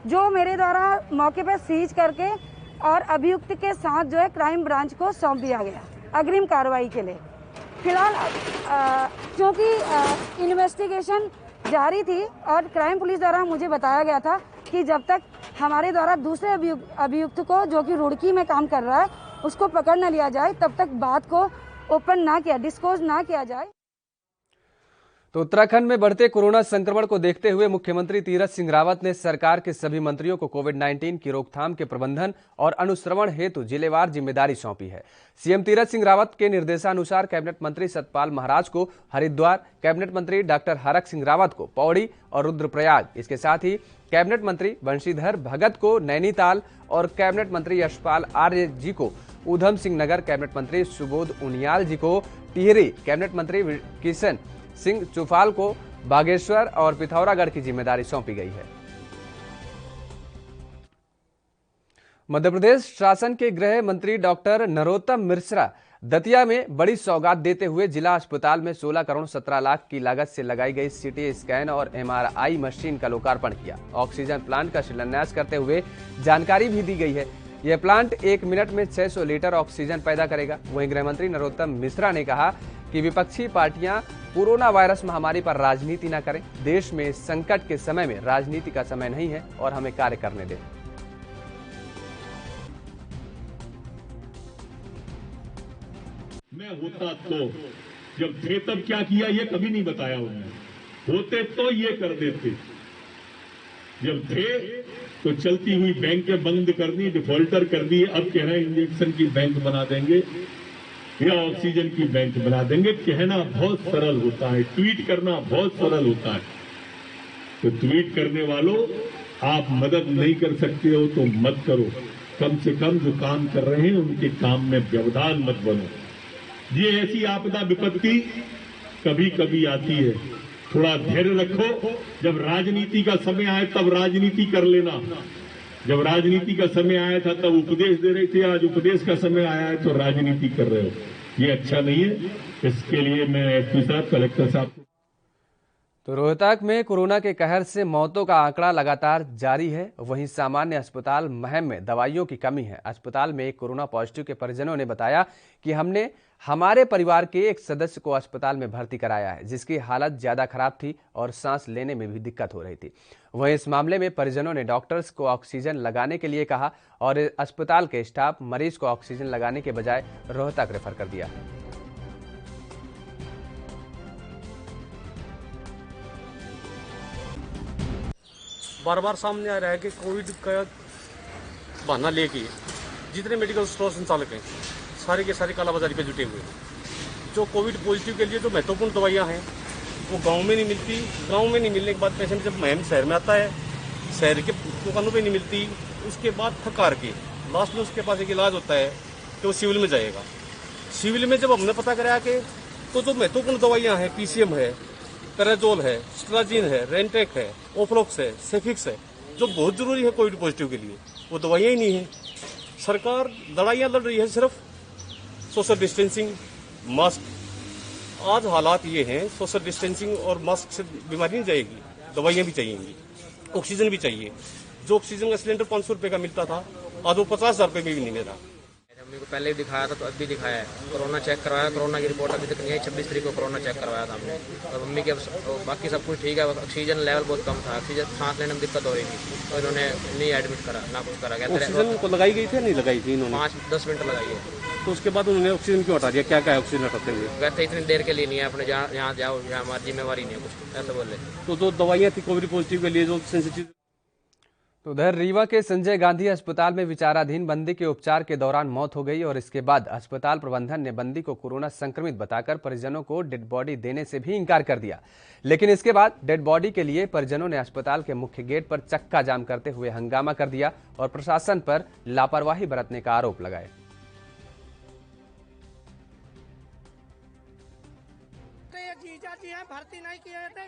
जो मेरे द्वारा मौके पर सीज करके और अभियुक्त के साथ जो है क्राइम ब्रांच को सौंप दिया गया अग्रिम कार्रवाई के लिए। फिलहाल क्योंकि इन्वेस्टिगेशन जारी थी और क्राइम पुलिस द्वारा मुझे बताया गया था कि जब तक हमारे द्वारा दूसरे अभियुक्त को जो कि रुड़की में काम कर रहा है उसको पकड़ न लिया जाए, तब तक बात को ओपन ना किया, डिस्क्लोज ना किया जाए। तो उत्तराखंड में बढ़ते कोरोना संक्रमण को देखते हुए मुख्यमंत्री तीरथ सिंह रावत ने सरकार के सभी मंत्रियों को कोविड-19 की रोकथाम के प्रबंधन और अनुश्रवण हेतु जिलेवार जिम्मेदारी सौंपी है। सीएम तीरथ सिंह रावत के निर्देशानुसार कैबिनेट मंत्री सतपाल महाराज को हरिद्वार, कैबिनेट मंत्री डॉक्टर हरक सिंह रावत को पौड़ी और रुद्रप्रयाग, इसके साथ ही कैबिनेट मंत्री बंशीधर भगत को नैनीताल और कैबिनेट मंत्री यशपाल आर्य जी को ऊधम सिंह नगर, कैबिनेट मंत्री सुबोध उनियाल जी को टिहरी, कैबिनेट मंत्री किशन सिंह चुफाल को बागेश्वर और पिथौरागढ़ की जिम्मेदारी सौंपी गई है। मध्य प्रदेश शासन के गृह मंत्री डॉक्टर नरोत्तम मिश्रा दतिया में बड़ी सौगात देते हुए जिला अस्पताल में 16 करोड़ 17 लाख की लागत से लगाई गई सीटी स्कैन और एमआरआई मशीन का लोकार्पण किया। ऑक्सीजन प्लांट का शिलान्यास करते हुए जानकारी भी दी गई है। यह प्लांट 1 मिनट में 600 लीटर ऑक्सीजन पैदा करेगा। वहीं गृह मंत्री नरोत्तम मिश्रा ने कहा कि विपक्षी पार्टियां कोरोना वायरस महामारी पर राजनीति न करें। देश में संकट के समय में राजनीति का समय नहीं है और हमें कार्य करने दें। मैं होता तो जब थे तब क्या किया ये कभी नहीं बताया उन्होंने। होते तो ये कर देते। जब थे तो चलती हुई बैंकें बंद कर दी, डिफॉल्टर कर दी। अब कह रहे हैं इंजेक्शन की बैंक बना देंगे या ऑक्सीजन की बैंक बना देंगे। कहना बहुत सरल होता है, ट्वीट करना बहुत सरल होता है। तो ट्वीट करने वालों, आप मदद नहीं कर सकते हो तो मत करो। कम से कम जो काम कर रहे हैं उनके काम में व्यवधान मत बनो। ये ऐसी आपदा विपत्ति कभी कभी आती है, थोड़ा धैर्य रखो। जब राजनीति का समय आए तब राजनीति कर लेना। जब राजनीति का समय आया था तब उपदेश दे रहे थे, आज उपदेश का समय आया है तो राजनीति कर रहे हो। ये अच्छा नहीं है। इसके लिए मैं एसपी साहब, कलेक्टर साहब तो रोहतक में कोरोना के कहर से मौतों का आंकड़ा लगातार जारी है। वहीं सामान्य अस्पताल महम में दवाइयों की कमी है। अस्पताल में एक कोरोना पॉजिटिव के परिजनों ने बताया कि हमने हमारे परिवार के एक सदस्य को अस्पताल में भर्ती कराया है, जिसकी हालत ज्यादा खराब थी और सांस लेने में भी दिक्कत हो रही थी। वहीं इस मामले में परिजनों ने डॉक्टर्स को ऑक्सीजन लगाने के लिए कहा और अस्पताल के स्टाफ मरीज को ऑक्सीजन लगाने के बजाय रोहतक रेफर कर दिया। बार बार सामने आ रहा है कि कोविड का बहाना लेके जितने मेडिकल स्टोर संचालक हैं सारे के सारे कालाबाजारी पे जुटे हुए हैं। जो कोविड पॉजिटिव के लिए जो महत्वपूर्ण दवाइयां हैं वो गांव में नहीं मिलती। गांव में नहीं मिलने के बाद पेशेंट जब महम शहर में आता है, शहर के दुकानों पे नहीं मिलती। उसके बाद थकार के लास्ट में उसके पास एक इलाज होता है कि वो सिविल में जाएगा। सिविल में जब हमने पता कराया कि तो जो महत्वपूर्ण दवाइयाँ हैं, पीसीएम है, पेराजोल है, स्ट्राजीन है, रेंटेक है, ओफ्लॉक्स है, सेफिक्स है, जो बहुत जरूरी है कोविड पॉजिटिव के लिए, वो दवाइयाँ ही नहीं है। सरकार लड़ाइयाँ लड़ रही है सिर्फ सोशल डिस्टेंसिंग, मास्क। आज हालात ये हैं, सोशल डिस्टेंसिंग और मास्क से बीमारी नहीं जाएगी, दवाइयाँ भी चाहिएंगी, ऑक्सीजन भी चाहिए। जो ऑक्सीजन का सिलेंडर 500 रुपये का मिलता था, आज वो 50,000 रुपये में भी नहीं मिला। मम्मी को पहले भी दिखाया था तो अब भी दिखाया है। कोरोना चेक करवाया, कोरोना की रिपोर्ट अभी तक नहीं आई। 26 तारीख को कोरोना चेक करवाया था हमने और मम्मी के बाकी सब कुछ ठीक है। ऑक्सीजन लेवल बहुत कम था, ऑक्सीजन सांस लेने में दिक्कत हो रही थी तो इन्होंने नहीं एडमिट करा, ना कुछ करा। ऑक्सीजन को लगाई गई थी नहीं लगाई थी इन्होंने? 5-10 मिनट लगाई है। तो उसके बाद उन्होंने ऑक्सीजन क्यों हटा दिया? क्या क्या ऑक्सीजन हटाते हुए? कहते इतनी देर के लिए नहीं है, अपने यहाँ जाओ, यहाँ हमारी जिम्मेवारी नहीं है, कुछ ऐसा बोले। तो जो दवाइयाँ थी कोविड पॉजिटिव के लिए जो सेंसिटिव। तो उधर रीवा के संजय गांधी अस्पताल में विचाराधीन बंदी के उपचार के दौरान मौत हो गई और इसके बाद अस्पताल प्रबंधन ने बंदी को कोरोना संक्रमित बताकर परिजनों को डेड बॉडी देने से भी इंकार कर दिया। लेकिन इसके बाद डेड बॉडी के लिए परिजनों ने अस्पताल के मुख्य गेट पर चक्का जाम करते हुए हंगामा कर दिया और प्रशासन पर लापरवाही बरतने का आरोप लगाए। भर्ती नहीं किए थे,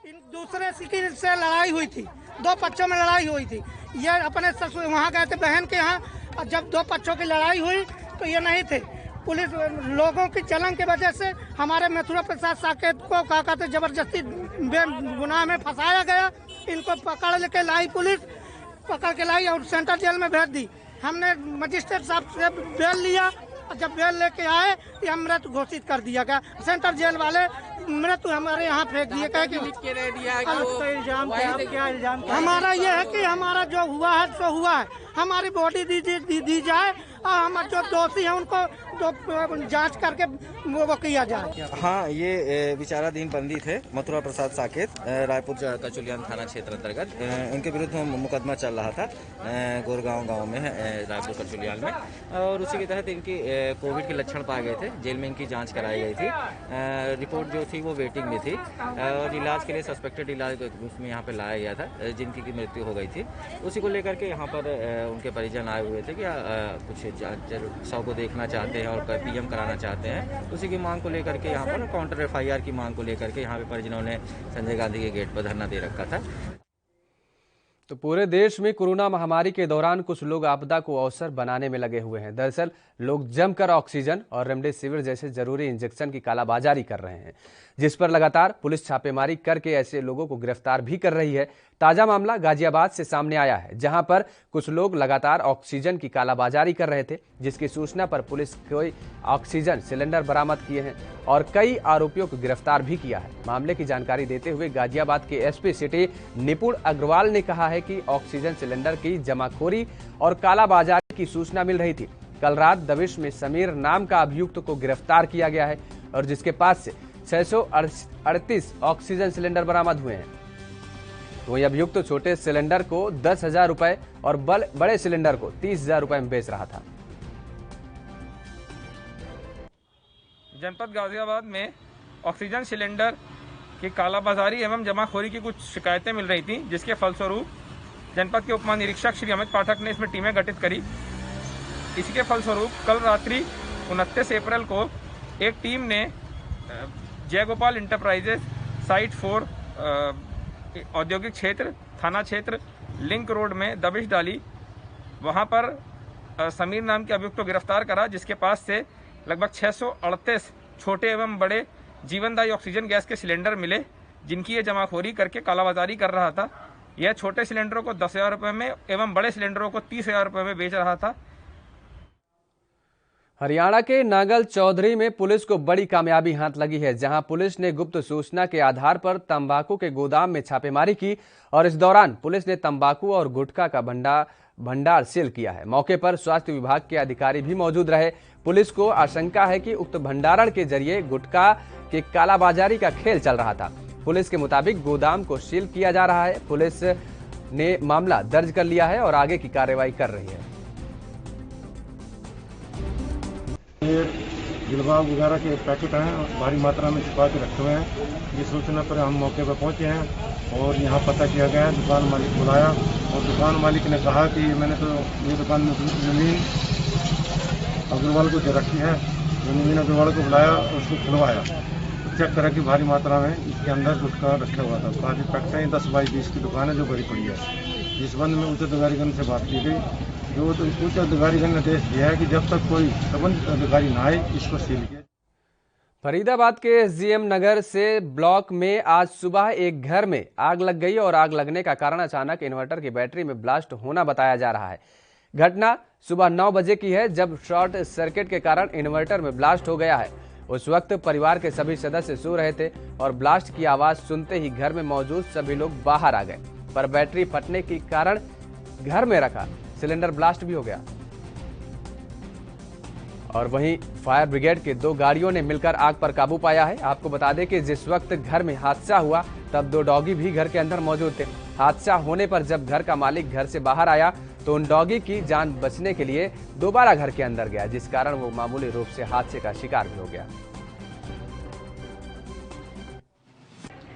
इन दूसरे से लड़ाई हुई थी, 2 पक्षों में लड़ाई हुई थी। ये अपने ससुर वहाँ गए थे बहन के यहाँ, और जब 2 पक्षों की लड़ाई हुई तो ये नहीं थे। पुलिस लोगों की जलन की वजह से हमारे मथुरा प्रसाद साकेत को क्या कहते जबरदस्ती गुनाह में फंसाया गया। इनको पकड़ के लाई पुलिस, पकड़ के लाई और सेंट्रल जेल में भेज दी। हमने मजिस्ट्रेट साहब से बेल लिया, जब बेल लेके आए ये मृत घोषित कर दिया गया। सेंट्रल जेल वाले मृत हमारे यहाँ फेंक दिए। कहे कि इल्जाम हमारा ये है कि हमारा जो हुआ है सो हुआ है, हमारी बॉडी दी जाए और हमारे जो दोषी हैं उनको तो जांच करके वो किया जाए। हाँ, ये विचाराधीन बंदी थे मथुरा प्रसाद साकेत, रायपुर कचुलियान थाना क्षेत्र अंतर्गत। इनके विरुद्ध मुकदमा चल रहा था गोरगांव गांव में, रायपुर कचुलियान में, और उसी के तहत इनकी कोविड के लक्षण पाए गए थे। जेल में इनकी जांच कराई गई थी। रिपोर्ट जो थी वो वेटिंग में थी और इलाज के लिए सस्पेक्टेड इलाज के रूप में यहाँ पर लाया गया था, जिनकी की मृत्यु हो गई थी। उसी को लेकर के यहाँ पर उनके परिजन आए हुए थे कि कुछ शव को देखना चाहते हैं और पीएम कराना चाहते हैं। उसी की मांग को लेकर के यहाँ पर काउंटर एफआईआर की मांग को लेकर के यहाँ पे परिजनों ने संजय गांधी के गेट पर धरना दे रखा था। तो पूरे देश में कोरोना महामारी के दौरान कुछ लोग आपदा को अवसर बनाने में लगे हुए हैं। दरअसल लोग जमकर ऑक्सीजन और रेमडेसिविर जैसे जरूरी इंजेक्शन की कालाबाजारी कर रहे हैं, जिस पर लगातार पुलिस छापेमारी करके ऐसे लोगों को गिरफ्तार भी कर रही है। ताजा मामला गाजियाबाद से सामने आया है, जहां पर कुछ लोग लगातार ऑक्सीजन की कालाबाजारी कर रहे थे, जिसकी सूचना पर पुलिस कोई ऑक्सीजन सिलेंडर बरामद किए हैं और कई आरोपियों को गिरफ्तार भी किया है। मामले की जानकारी देते हुए गाजियाबाद के एसपी सिटी निपुण अग्रवाल ने कहा है कि ऑक्सीजन सिलेंडर की जमाखोरी और कालाबाजारी की सूचना मिल रही थी। कल रात दबिश में समीर नाम का अभियुक्त को गिरफ्तार किया गया है और जिसके पास से 638 ऑक्सीजन सिलेंडर बरामद हुए हैं। वही अभियुक्त छोटे सिलेंडर को 10,000 रुपए और बड़े सिलेंडर को 30,000 रुपए में बेच रहा था। जनपद गाजियाबाद में ऑक्सीजन सिलेंडर की कालाबाजारी एवं जमाखोरी की कुछ शिकायतें मिल रही थी, जिसके फलस्वरूप जनपद के उपमहानिरीक्षक श्री अमित पाठक ने इसमें टीमें गठित करी। इसी के फलस्वरूप कल रात्रि 29 अप्रैल को एक टीम ने जयगोपाल इंटरप्राइजेस साइट 4 औद्योगिक क्षेत्र थाना क्षेत्र लिंक रोड में दबिश डाली। वहां पर समीर नाम के अभियुक्त को गिरफ्तार करा, जिसके पास से लगभग 638 छोटे एवं बड़े जीवनदायी ऑक्सीजन गैस के सिलेंडर मिले, जिनकी ये जमाखोरी करके कालाबाजारी कर रहा था। यह छोटे सिलेंडरों को 10,000 रुपये में एवं बड़े सिलेंडरों को 30,000 रुपये में बेच रहा था। हरियाणा के नागल चौधरी में पुलिस को बड़ी कामयाबी हाथ लगी है, जहां पुलिस ने गुप्त सूचना के आधार पर तंबाकू के गोदाम में छापेमारी की और इस दौरान पुलिस ने तंबाकू और गुटखा का भंडार सील किया है। मौके पर स्वास्थ्य विभाग के अधिकारी भी मौजूद रहे। पुलिस को आशंका है कि उक्त भंडारण के जरिए गुटखा के कालाबाजारी का खेल चल रहा था। पुलिस के मुताबिक गोदाम को सील किया जा रहा है। पुलिस ने मामला दर्ज कर लिया है और आगे की कार्रवाई कर रही है। गुलबाग वगैरह के पैकेट हैं, भारी मात्रा में छुपा के रखे हुए हैं। ये सूचना पर हम मौके पर पहुंचे हैं और यहाँ पता किया गया है। दुकान मालिक बुलाया और दुकान मालिक ने कहा कि मैंने तो ये दुकान में जमीन अग्रवाल को दे रखी है। जमीन अग्रवाल को बुलाया और उसको खुलवाया, चेक करा कि भारी मात्रा में इसके अंदर गुटखा रखा हुआ था। काफी पैकेट 10 बाई 20 की दुकान है जो भरी पड़ी है। इस संबंध में उच्च अधिकारीगण से बात की गई, जो तो उच्च अधिकारीगण ने निर्देश दिया है कि जब तक कोई संबंधित अधिकारी न आए इसको सील किया। फरीदाबाद के एसडीएम नगर से ब्लॉक में आज सुबह एक घर में आग लग गई और आग लगने का कारण अचानक इन्वर्टर की बैटरी में ब्लास्ट होना बताया जा रहा है। घटना सुबह 9 बजे की है, जब शॉर्ट सर्किट के कारण इन्वर्टर में ब्लास्ट हो गया है। उस वक्त परिवार के सभी सदस्य सो रहे थे और ब्लास्ट की आवाज सुनते ही घर में मौजूद सभी लोग बाहर आ गए, पर बैटरी फटने के कारण घर में रखा सिलेंडर ब्लास्ट भी हो गया। और वहीं फायर ब्रिगेड के 2 गाड़ियों ने मिलकर आग पर काबू पाया है। आपको बता दें कि जिस वक्त घर में हादसा हुआ तब 2 डॉगी भी घर के अंदर मौजूद थे। हादसा होने पर जब घर का मालिक घर से बाहर आया तो उन डॉगी की जान बचने के लिए दोबारा घर के अंदर गया, जिस कारण वो मामूली रूप से हादसे का शिकार भी हो गया।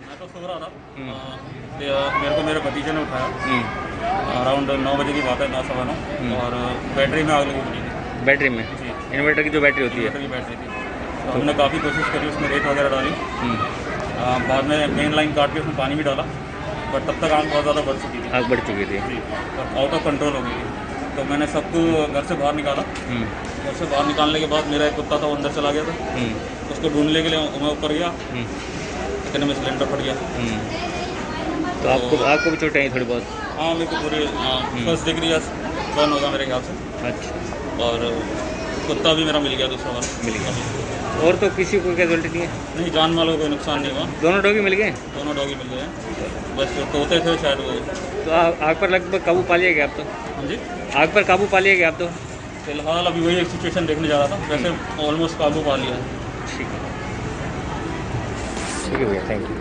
मैं तो सो रहा था, मेरे को मेरे भतीजे ने उठाया। अराउंड 9 बजे की बात है, 9 सवा 9, और बैटरी में आग लगी हुई थी। बैटरी में इन्वर्टर की जो बैटरी होती है, इन्वर्टर की बैटरी थी। तो हमने काफ़ी कोशिश करी, उसमें रेत वगैरह डाली। बाद में मेन लाइन काट के उसमें पानी भी डाला, बट तब तक आग बहुत ज़्यादा बढ़ चुकी थी। आग बढ़ चुकी थी, आउट ऑफ कंट्रोल हो गई थी। तो मैंने सबको घर से बाहर निकाला। घर से बाहर निकालने के बाद मेरा एक कुत्ता था, वो अंदर चला गया था। उसको ढूंढने के लिए मैं ऊपर गया, इतने में सिलेंडर फट गया। तो आपको भी चोटें आई थोड़ी बहुत? हाँ, मेरे को पूरी फर्स्ट डिग्री बर्न होगा मेरे ख्याल से। अच्छा। और कुत्ता भी मेरा मिल गया, दूसरा वाला मिल गया। और तो किसी को कैजुअल्टी नहीं है? नहीं, जान मालों को कोई नुकसान नहीं हुआ। दोनों डॉगी मिल गए? दोनों डॉगी मिल गए, बस तोते थे शायद वो। तो आग पर लगभग काबू पा लिया गया आप तो? हाँ जी, आग पर काबू पा लिया गया आप तो? फिलहाल अभी वही एक सिचुएशन देखने जा रहा था, वैसे ऑलमोस्ट काबू पा लिया है। ठीक है भैया, थैंक यू।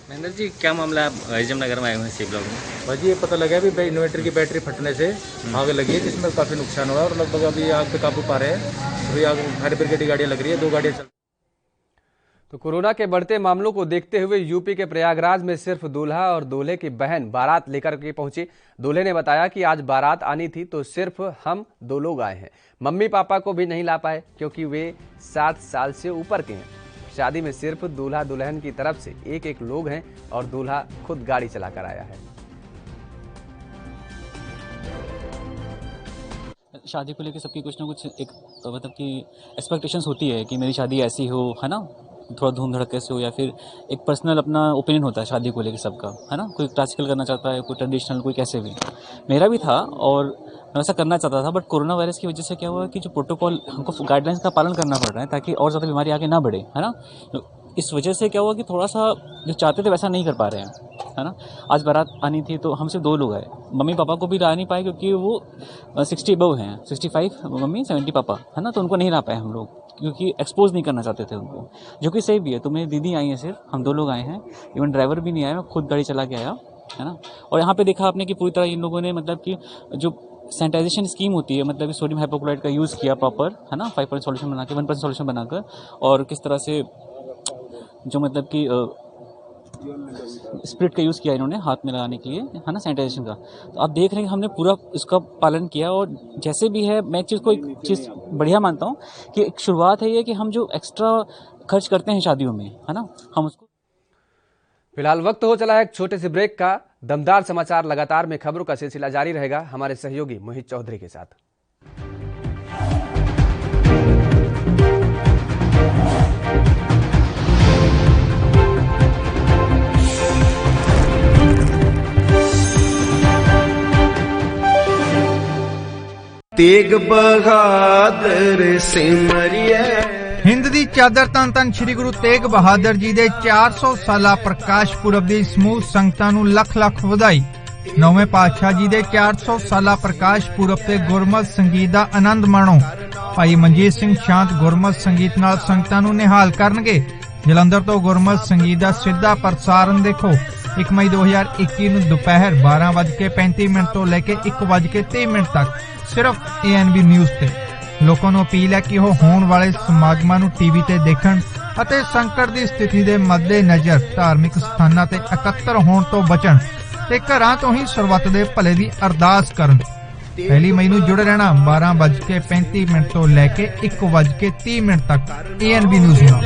महेंद्र जी, क्या मामला है? आप हरिजन नगर में आए हुए हैं सी ब्लॉक में। भाजी ये पता लगा है भी इन्वर्टर की बैटरी फटने से आग लगी है, जिसमें काफ़ी नुकसान हुआ है और लगभग अभी आग पे काबू पा रहे हैं। अभी आग फायर ब्रिगेड की गाड़ियाँ लग रही है, 2 गाड़ियाँ चल। तो कोरोना के बढ़ते मामलों को देखते हुए यूपी के प्रयागराज में सिर्फ दूल्हा और दूल्हे की बहन बारात लेकर के पहुंची। दूल्हे ने बताया कि आज बारात आनी थी तो सिर्फ हम 2 लोग आए हैं, मम्मी पापा को भी नहीं ला पाए क्योंकि वे 60 साल से ऊपर के हैं। शादी में सिर्फ दूल्हा दुल्हन की तरफ से एक लोग हैं और दूल्हा खुद गाड़ी चलाकर आया है। शादी को लेकर सबकी कुछ ना कुछ एक मतलब कि एक्सपेक्टेशंस होती है कि मेरी शादी ऐसी हो, है ना, थोड़ा धूम धड़के से हो, या फिर एक पर्सनल अपना ओपिनियन होता है शादी को लेकर सबका, है ना। कोई क्लासिकल करना चाहता है, कोई ट्रेडिशनल, कोई कैसे भी। मेरा भी था और मैं वैसा करना चाहता था, बट कोरोना वायरस की वजह से क्या हुआ कि जो प्रोटोकॉल हमको गाइडलाइंस का पालन करना पड़ रहा है ताकि और ज़्यादा बीमारी आगे ना बढ़े, है ना। इस वजह से क्या हुआ कि थोड़ा सा जो चाहते थे वैसा नहीं कर पा रहे हैं, है ना। आज बारात आनी थी तो हम सिर्फ 2 लोग आए, मम्मी पापा को भी ला नहीं पाए क्योंकि वो 60 अबव हैं, 65 मम्मी 70 पापा, है ना, तो उनको नहीं ला पाए हम लोग क्योंकि एक्सपोज नहीं करना चाहते थे उनको, जो कि सही भी है। तो मेरी दीदी आई हैं, सिर्फ हम 2 लोग आए हैं, इवन ड्राइवर भी नहीं आया, मैं खुद गाड़ी चला के आया, है ना। और यहाँ पे देखा आपने कि पूरी तरह इन लोगों ने मतलब कि जो सैनिटाइजेशन स्कीम होती है, मतलब सोडियम हाइपोक्लोराइड का यूज़ किया प्रॉपर, है ना, 5% सॉल्यूशन बना के 1% सॉल्यूशन बनाकर, और किस तरह से जो मतलब कि स्प्रिट का यूज़ किया इन्होंने हाथ में लगाने के लिए, है ना, सैनिटाइजेशन का। तो आप देख रहे हैं कि हमने पूरा इसका पालन किया। और जैसे भी है, मैं एक चीज़ बढ़िया मानता हूँ कि एक शुरुआत है ये कि हम जो एक्स्ट्रा खर्च करते हैं शादियों में, है ना, हम उसको। फिलहाल वक्त हो चला है एक छोटे से ब्रेक का। दमदार समाचार लगातार में खबरों का सिलसिला जारी रहेगा हमारे सहयोगी मोहित चौधरी के साथ। तेग बहादुर सिमरिया हिंद दी चादर तन तन श्री गुरु तेग बहादुर जी दे 400 साला प्रकाश पुरब दी समूह संगतां नूं लख लख वधाई। नौवें पातशाह जी दे 400 साला प्रकाश पुरब ते गुरमत संगीत दा आनंद माणो। भाई मनजीत सिंह शांत गुरमत संगीत नाल संगतां नूं निहाल करनगे। जलंधर तो गुरमत संगीत दा सीधा प्रसारण देखो 1 मई 2021 नूं दोपहर 12:35 तो लेके 1:30 तक सिर्फ ANB न्यूज़ ते। लोकां नूं अपील है कि ਉਹ ਹੋਣ ਵਾਲੇ ਸਮਾਗਮਾਂ ਨੂੰ ਟੀਵੀ ਤੇ ਦੇਖਣ ਅਤੇ ਸੰਕਟ ਦੀ ਸਥਿਤੀ ਦੇ ਮੱਦੇਨਜ਼ਰ ਧਾਰਮਿਕ ਸਥਾਨਾਂ ਤੇ ਇਕੱਤਰ ਹੋਣ ਤੋਂ ਬਚਣ ਤੇ ਘਰਾਂ ਤੋਂ ਹੀ ਸਰਬੱਤ ਦੇ ਭਲੇ ਦੀ ਅਰਦਾਸ ਕਰਨ। 1 ਮਈ ਨੂੰ ਜੁੜੇ ਰਹਿਣਾ 12:35 ਤੋਂ ਲੈ ਕੇ 1:30 ਤੱਕ ANB ਨਿਊਜ਼ ਨਾਲ।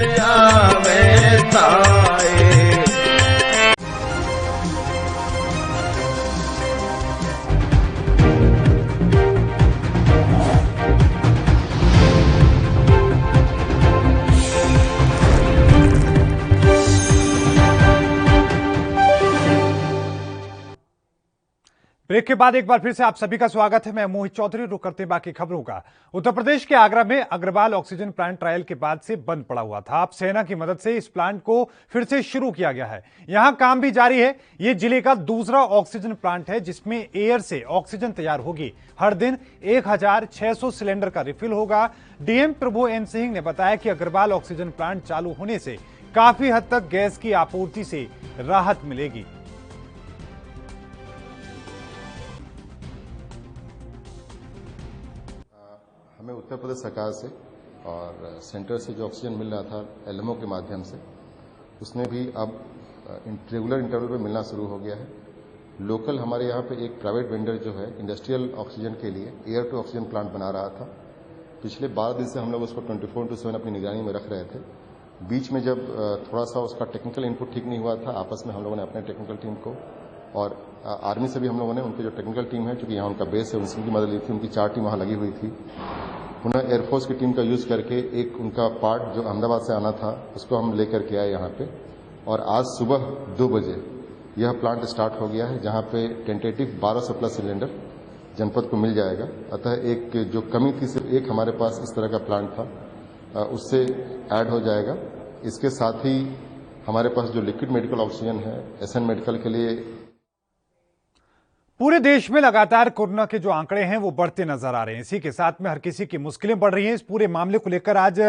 ब्रेक के बाद एक बार फिर से आप सभी का स्वागत है। मैं मोहित चौधरी। रुक करते हैं बाकी खबरों का। उत्तर प्रदेश के आगरा में अग्रवाल ऑक्सीजन प्लांट ट्रायल के बाद से बंद पड़ा हुआ था। अब सेना की मदद से इस प्लांट को फिर से शुरू किया गया है। यहां काम भी जारी है। ये जिले का दूसरा ऑक्सीजन प्लांट है जिसमें एयर से ऑक्सीजन तैयार होगी। हर दिन 1600 सिलेंडर का रिफिल होगा। डीएम प्रभु एन सिंह ने बताया कि अग्रवाल ऑक्सीजन प्लांट चालू होने से काफी हद तक गैस की आपूर्ति से राहत मिलेगी। हमें उत्तर प्रदेश सरकार से और सेंटर से जो ऑक्सीजन मिल रहा था LMO के माध्यम से, उसमें भी अब रेगुलर इंटरवल पे मिलना शुरू हो गया है। लोकल हमारे यहाँ पे एक प्राइवेट वेंडर जो है इंडस्ट्रियल ऑक्सीजन के लिए एयर टू ऑक्सीजन प्लांट बना रहा था। पिछले 12 दिन से हम लोग उसको 24/7 अपनी निगरानी में रख रहे थे। बीच में जब थोड़ा सा उसका टेक्निकल इनपुट ठीक नहीं हुआ था, आपस में हम लोगों ने अपने टेक्निकल टीम को और आर्मी से भी हम लोगों ने उनकी जो टेक्निकल टीम है, चूंकि यहाँ उनका बेस है, उनकी मदद ली थी। उनकी 4 टीम वहाँ लगी हुई थी। पुनः एयरफोर्स की टीम का यूज करके एक उनका पार्ट जो अहमदाबाद से आना था उसको हम लेकर के आए यहाँ पे, और आज सुबह 2 बजे यह प्लांट स्टार्ट हो गया है, जहाँ पे टेंटेटिव 1200 प्लस सिलेंडर जनपद को मिल जाएगा। अतः एक जो कमी थी, सिर्फ एक हमारे पास इस तरह का प्लांट था, उससे ऐड हो जाएगा। इसके साथ ही हमारे पास जो लिक्विड मेडिकल ऑक्सीजन है SN मेडिकल के लिए पूरे देश में लगातार कोरोना के जो आंकड़े हैं वो बढ़ते नजर आ रहे हैं। इसी के साथ में हर किसी की मुश्किलें बढ़ रही हैं। इस पूरे मामले को लेकर आज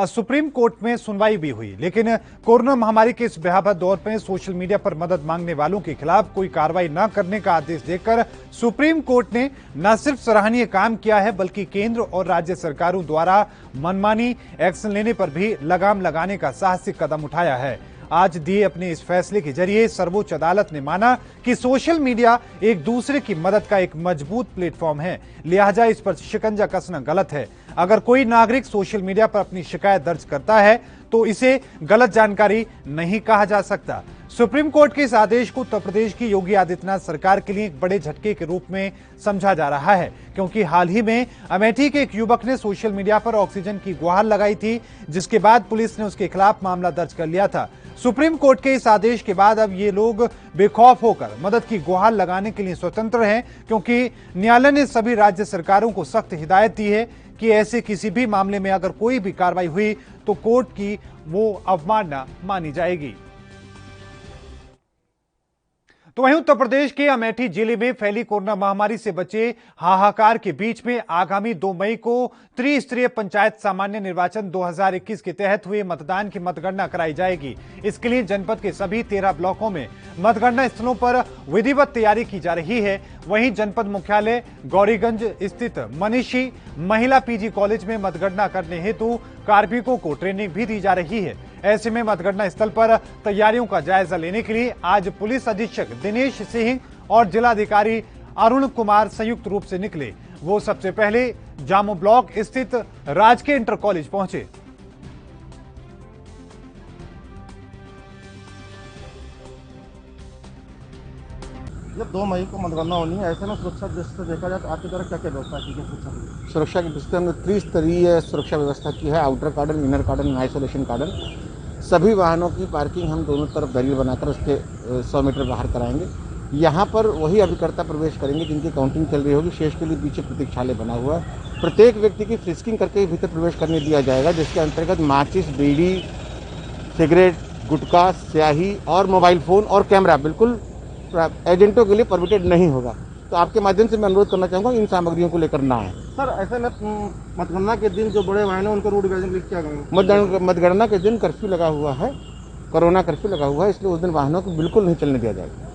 सुप्रीम कोर्ट में सुनवाई भी हुई, लेकिन कोरोना महामारी के इस भयावह दौर में सोशल मीडिया पर मदद मांगने वालों के खिलाफ कोई कार्रवाई न करने का आदेश देकर सुप्रीम कोर्ट ने न सिर्फ सराहनीय काम किया है, बल्कि केंद्र और राज्य सरकारों द्वारा मनमानी एक्शन लेने पर भी लगाम लगाने का साहसिक कदम उठाया है। आज दिए अपने इस फैसले के जरिए सर्वोच्च अदालत ने माना कि सोशल मीडिया एक दूसरे की मदद का एक मजबूत प्लेटफॉर्म है, लिहाजा इस पर शिकंजा कसना गलत है। अगर कोई नागरिक सोशल मीडिया पर अपनी शिकायत दर्ज करता है तो इसे गलत जानकारी नहीं कहा जा सकता। सुप्रीम कोर्ट के इस आदेश को उत्तर प्रदेश की योगी आदित्यनाथ सरकार के लिए एक बड़े झटके के रूप में समझा जा रहा है, क्योंकि हाल ही में अमेठी के एक युवक ने सोशल मीडिया पर ऑक्सीजन की गुहार लगाई थी, जिसके बाद पुलिस ने उसके खिलाफ मामला दर्ज कर लिया था। सुप्रीम कोर्ट के इस आदेश के बाद अब ये लोग बेखौफ होकर मदद की गुहार लगाने के लिए स्वतंत्र हैं, क्योंकि न्यायालय ने सभी राज्य सरकारों को सख्त हिदायत दी है कि ऐसे किसी भी मामले में अगर कोई भी कार्रवाई हुई तो कोर्ट की वो अवमानना मानी जाएगी। तो वहीं उत्तर प्रदेश के अमेठी जिले में फैली कोरोना महामारी से बचे हाहाकार के बीच में आगामी 2 मई को त्रिस्तरीय पंचायत सामान्य निर्वाचन 2021 के तहत हुए मतदान की मतगणना कराई जाएगी। इसके लिए जनपद के सभी 13 ब्लॉकों में मतगणना स्थलों पर विधिवत तैयारी की जा रही है। वहीं जनपद मुख्यालय गौरीगंज स्थित मनीषी महिला पीजी कॉलेज में मतगणना करने हेतु कार्मिकों को ट्रेनिंग भी दी जा रही है। ऐसे में मतगणना स्थल पर तैयारियों का जायजा लेने के लिए आज पुलिस अधीक्षक दिनेश सिंह और जिलाधिकारी अरुण कुमार संयुक्त रूप से निकले। वो सबसे पहले जामो ब्लॉक स्थित राजकीय इंटर कॉलेज पहुंचे। जब 2 मई को मतगणना होनी है, ऐसे में सुरक्षा दृष्टि से देखा जाए तो आपकी तरफ क्या क्या व्यवस्था की है? सुरक्षा की दृष्टि से हमने त्रिस्तरीय सुरक्षा व्यवस्था की है। आउटर कार्डन, इनर कार्डन, आइसोलेशन कार्डन। सभी वाहनों की पार्किंग हम दोनों तरफ बैरियर बनाकर उसके 100 मीटर बाहर कराएंगे। यहाँ पर वही अभिकर्ता प्रवेश करेंगे जिनकी काउंटिंग चल रही होगी। शेष के लिए पीछे प्रतीक्षालय बना हुआ है। प्रत्येक व्यक्ति की फ्रिस्किंग करके भीतर प्रवेश करने दिया जाएगा, जिसके अंतर्गत माचिस, बीड़ी, सिगरेट, गुटखा, स्याही और मोबाइल फ़ोन और कैमरा बिल्कुल एजेंटों के लिए परमिटेड नहीं होगा। तो आपके माध्यम से मैं अनुरोध करना चाहूँगा इन सामग्रियों को लेकर ना आए। सर, ऐसे में मतगणना के दिन जो बड़े वाहन हैं उनको रोड बैरियर लिख क्या करेंगे? मतगणना के दिन कर्फ्यू लगा हुआ है, कोरोना कर्फ्यू लगा हुआ है, इसलिए उस दिन वाहनों को बिल्कुल नहीं चलने दिया जाएगा।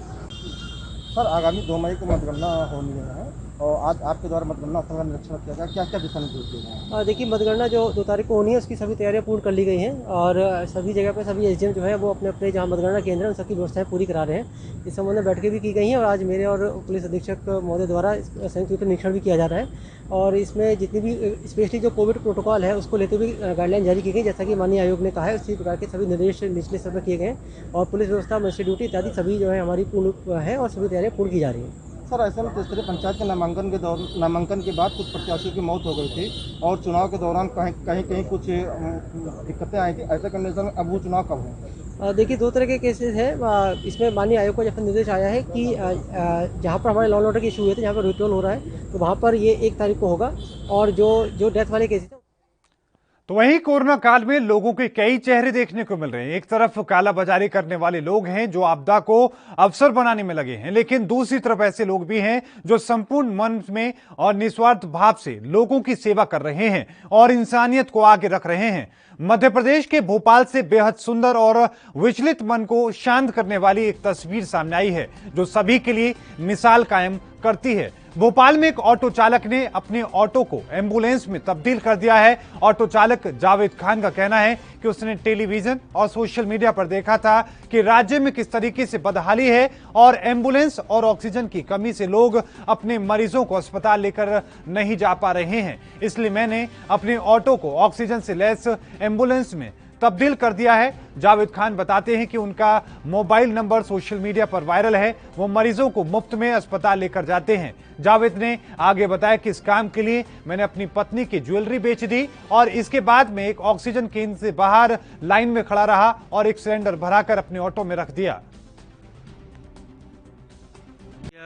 सर, आगामी 2 मई को मतगणना होनी है और आज आपके द्वारा मतगणना स्थल का निरीक्षण किया गया, क्या क्या दिशा निर्देश दिए गए? देखिए, मतगणना जो 2 तारीख को होनी है उसकी सभी तैयारियां पूर्ण कर ली गई हैं और सभी जगह पे सभी एसडीएम जो है वो अपने अपने जहां मतगणना केंद्र है उन सबकी व्यवस्थाएं पूरी करा रहे हैं। इस संबंध में बैठकें भी की गई हैं और आज मेरे और पुलिस अधीक्षक महोदय द्वारा संयुक्त रूप से निरीक्षण भी किया जा रहा है और इसमें जितनी भी स्पेशली जो कोविड प्रोटोकॉल है उसको लेते हुए गाइडलाइन जारी की गई, जैसा कि माननीय आयोग ने कहा है उसी प्रकार के सभी निर्देश निचले स्तर पर किए गए हैं और पुलिस व्यवस्था, मजिस्ट्रेट ड्यूटी इत्यादि सभी जो है हमारी पूर्ण है और सभी तैयारियां पूर्ण की जा रही हैं। सर, ऐसे में त्रिस्तरीय पंचायत के नामांकन के बाद कुछ प्रत्याशियों की मौत हो गई थी और चुनाव के दौरान कहीं कुछ दिक्कतें आई थी। ऐसे कंडीशन में अब वो चुनाव कब है? देखिए, 2 तरह के केसेस हैं। इसमें माननीय आयोग का जब निर्देश आया है कि जहां पर हमारे लॉ एंड ऑर्डर के इशू हुए थे, जहां पर रिटर्न हो रहा है, तो वहां पर ये 1 तारीख को होगा और जो डेथ वाले केसेस हैं। तो वहीं कोरोना काल में लोगों के कई चेहरे देखने को मिल रहे हैं। एक तरफ कालाबाजारी करने वाले लोग हैं जो आपदा को अवसर बनाने में लगे हैं, लेकिन दूसरी तरफ ऐसे लोग भी हैं जो संपूर्ण मन में और निस्वार्थ भाव से लोगों की सेवा कर रहे हैं और इंसानियत को आगे रख रहे हैं। मध्य प्रदेश के भोपाल से बेहद सुंदर और विचलित मन को शांत करने वाली एक तस्वीर सामने आई है जो सभी के लिए मिसाल कायम करती है। भोपाल में एक ऑटो चालक ने अपने ऑटो को एम्बुलेंस में तब्दील कर दिया है। ऑटो चालक जावेद खान का कहना है कि उसने टेलीविजन और सोशल मीडिया पर देखा था कि राज्य में किस तरीके से बदहाली है और एम्बुलेंस और ऑक्सीजन की कमी से लोग अपने मरीजों को अस्पताल लेकर नहीं जा पा रहे हैं, इसलिए मैंने अपने ऑटो को ऑक्सीजन से लैस एम्बुलेंस में तब्दील कर दिया है। जावेद खान बताते हैं कि उनका मोबाइल नंबर सोशल मीडिया पर वायरल है। वो मरीजों को मुफ्त में अस्पताल लेकर जाते हैं। जावेद ने आगे बताया कि इस काम के लिए मैंने अपनी पत्नी की ज्वेलरी बेच दी और इसके बाद में एक ऑक्सीजन केंद्र से बाहर लाइन में खड़ा रहा और एक सिलेंडर भराकर अपने ऑटो में रख दिया।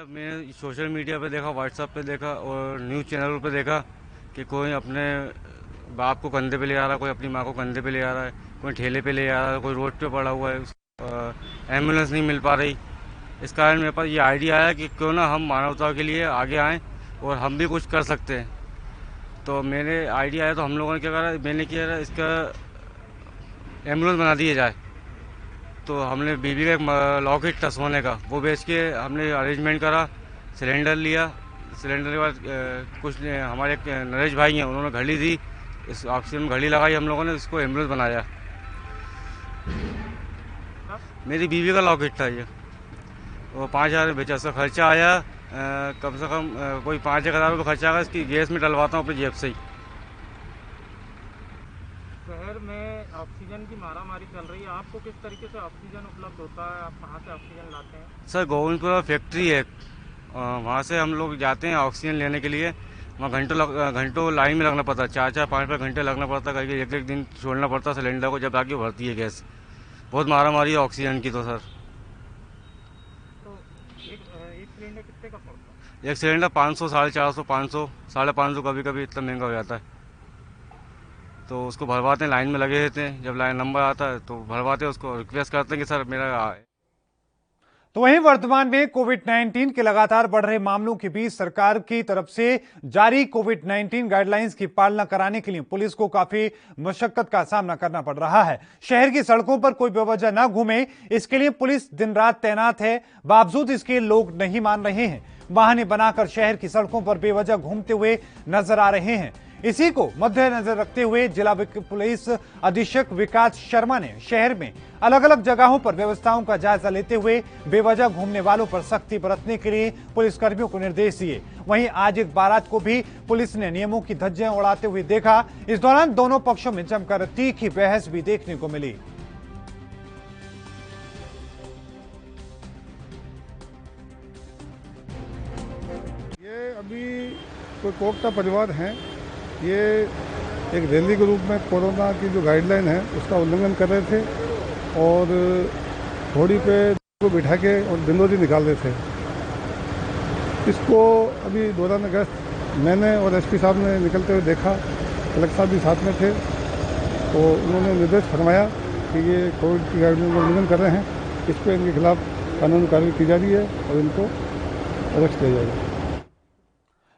मैंने सोशल मीडिया पे देखा, व्हाट्सएप पे देखा और न्यूज़ चैनल पे देखा कि कोई अपने बाप को कंधे पे ले आ रहा है, कोई अपनी माँ को कंधे पे ले आ रहा है, कोई ठेले पे ले आ रहा है, कोई रोड पे पड़ा हुआ है, एम्बुलेंस नहीं मिल पा रही। इस कारण मेरे पास ये आइडिया आया कि क्यों ना हम मानवता के लिए आगे आएँ और हम भी कुछ कर सकते हैं। तो मैंने आइडिया आया तो हम लोगों ने क्या करा, मैंने किया इसका एम्बुलेंस बना दिया जाए। तो हमने बीबी का एक लॉकेट था सोने का, वो बेच के हमने अरेंजमेंट करा, सिलेंडर लिया। सिलेंडर के बाद कुछ हमारे एक नरेश भाई हैं, उन्होंने घड़ी दी, इस ऑक्सीजन में घड़ी लगाई, हम लोगों ने इसको एम्बुलेंस बनाया। मेरी बीवी का लॉकेट था ये, वो 5,000 बेचा। इसका खर्चा आया कम से कम कोई 5,000 रुपये खर्चा आएगा। इसकी गैस में डलवाता हूँ अपनी जेब से ही। शहर में ऑक्सीजन की मारामारी चल रही है, आपको किस तरीके से ऑक्सीजन उपलब्ध होता है, आप कहाँ से ऑक्सीजन लाते हैं? सर गोविंदपुरा फैक्ट्री है, वहाँ से हम लोग जाते हैं ऑक्सीजन लेने के लिए। वहाँ घंटों लाइन में लगना पड़ता है, 4-4, 5-5 घंटे लगना पड़ता है, कहीं एक दिन छोड़ना पड़ता है सिलेंडर को, जब आके भरती है गैस। बहुत मारामारी है ऑक्सीजन की तो सर। तो एक सिलेंडर कितने का पड़ता है? एक सिलेंडर 500, 450, 500, 550, कभी कभी इतना महंगा हो जाता है। तो उसको भरवाते हैं, लाइन में लगे रहते हैं, जब लाइन नंबर आता है तो भरवाते हैं, उसको रिक्वेस्ट करते हैं कि सर मेरा। तो वहीं वर्तमान में कोविड-19 के लगातार बढ़ रहे मामलों के बीच सरकार की तरफ से जारी कोविड-19 गाइडलाइंस की पालना कराने के लिए पुलिस को काफी मशक्कत का सामना करना पड़ रहा है। शहर की सड़कों पर कोई बेवजह न घूमे, इसके लिए पुलिस दिन रात तैनात है। बावजूद इसके लोग नहीं मान रहे हैं, बहाने बनाकर शहर की सड़कों पर बेवजह घूमते हुए नजर आ रहे हैं। इसी को मद्देनजर रखते हुए जिला पुलिस अधीक्षक विकास शर्मा ने शहर में अलग अलग जगहों पर व्यवस्थाओं का जायजा लेते हुए बेवजह घूमने वालों पर सख्ती बरतने के लिए पुलिसकर्मियों को निर्देश दिए। वहीं आज एक बारात को भी पुलिस ने नियमों की धज्जियां उड़ाते हुए देखा। इस दौरान दोनों पक्षों में जमकर तीखी बहस भी देखने को मिली। ये अभी कोई कोकता परिवार हैं, ये एक रैली के रूप में कोरोना की जो गाइडलाइन है उसका उल्लंघन कर रहे थे और घोड़ी पे को बिठा के और बिंदोजी निकाल रहे थे। इसको अभी दौरान गश्त मैंने और एसपी साहब ने निकलते हुए देखा, कलेक्टर साहब भी साथ में थे, तो उन्होंने निर्देश फरमाया कि ये कोविड की गाइडलाइन का उल्लंघन कर रहे हैं, इस पर इनके खिलाफ कानूनी कार्रवाई की जा रही है और इनको अरेस्ट किया जाएगा।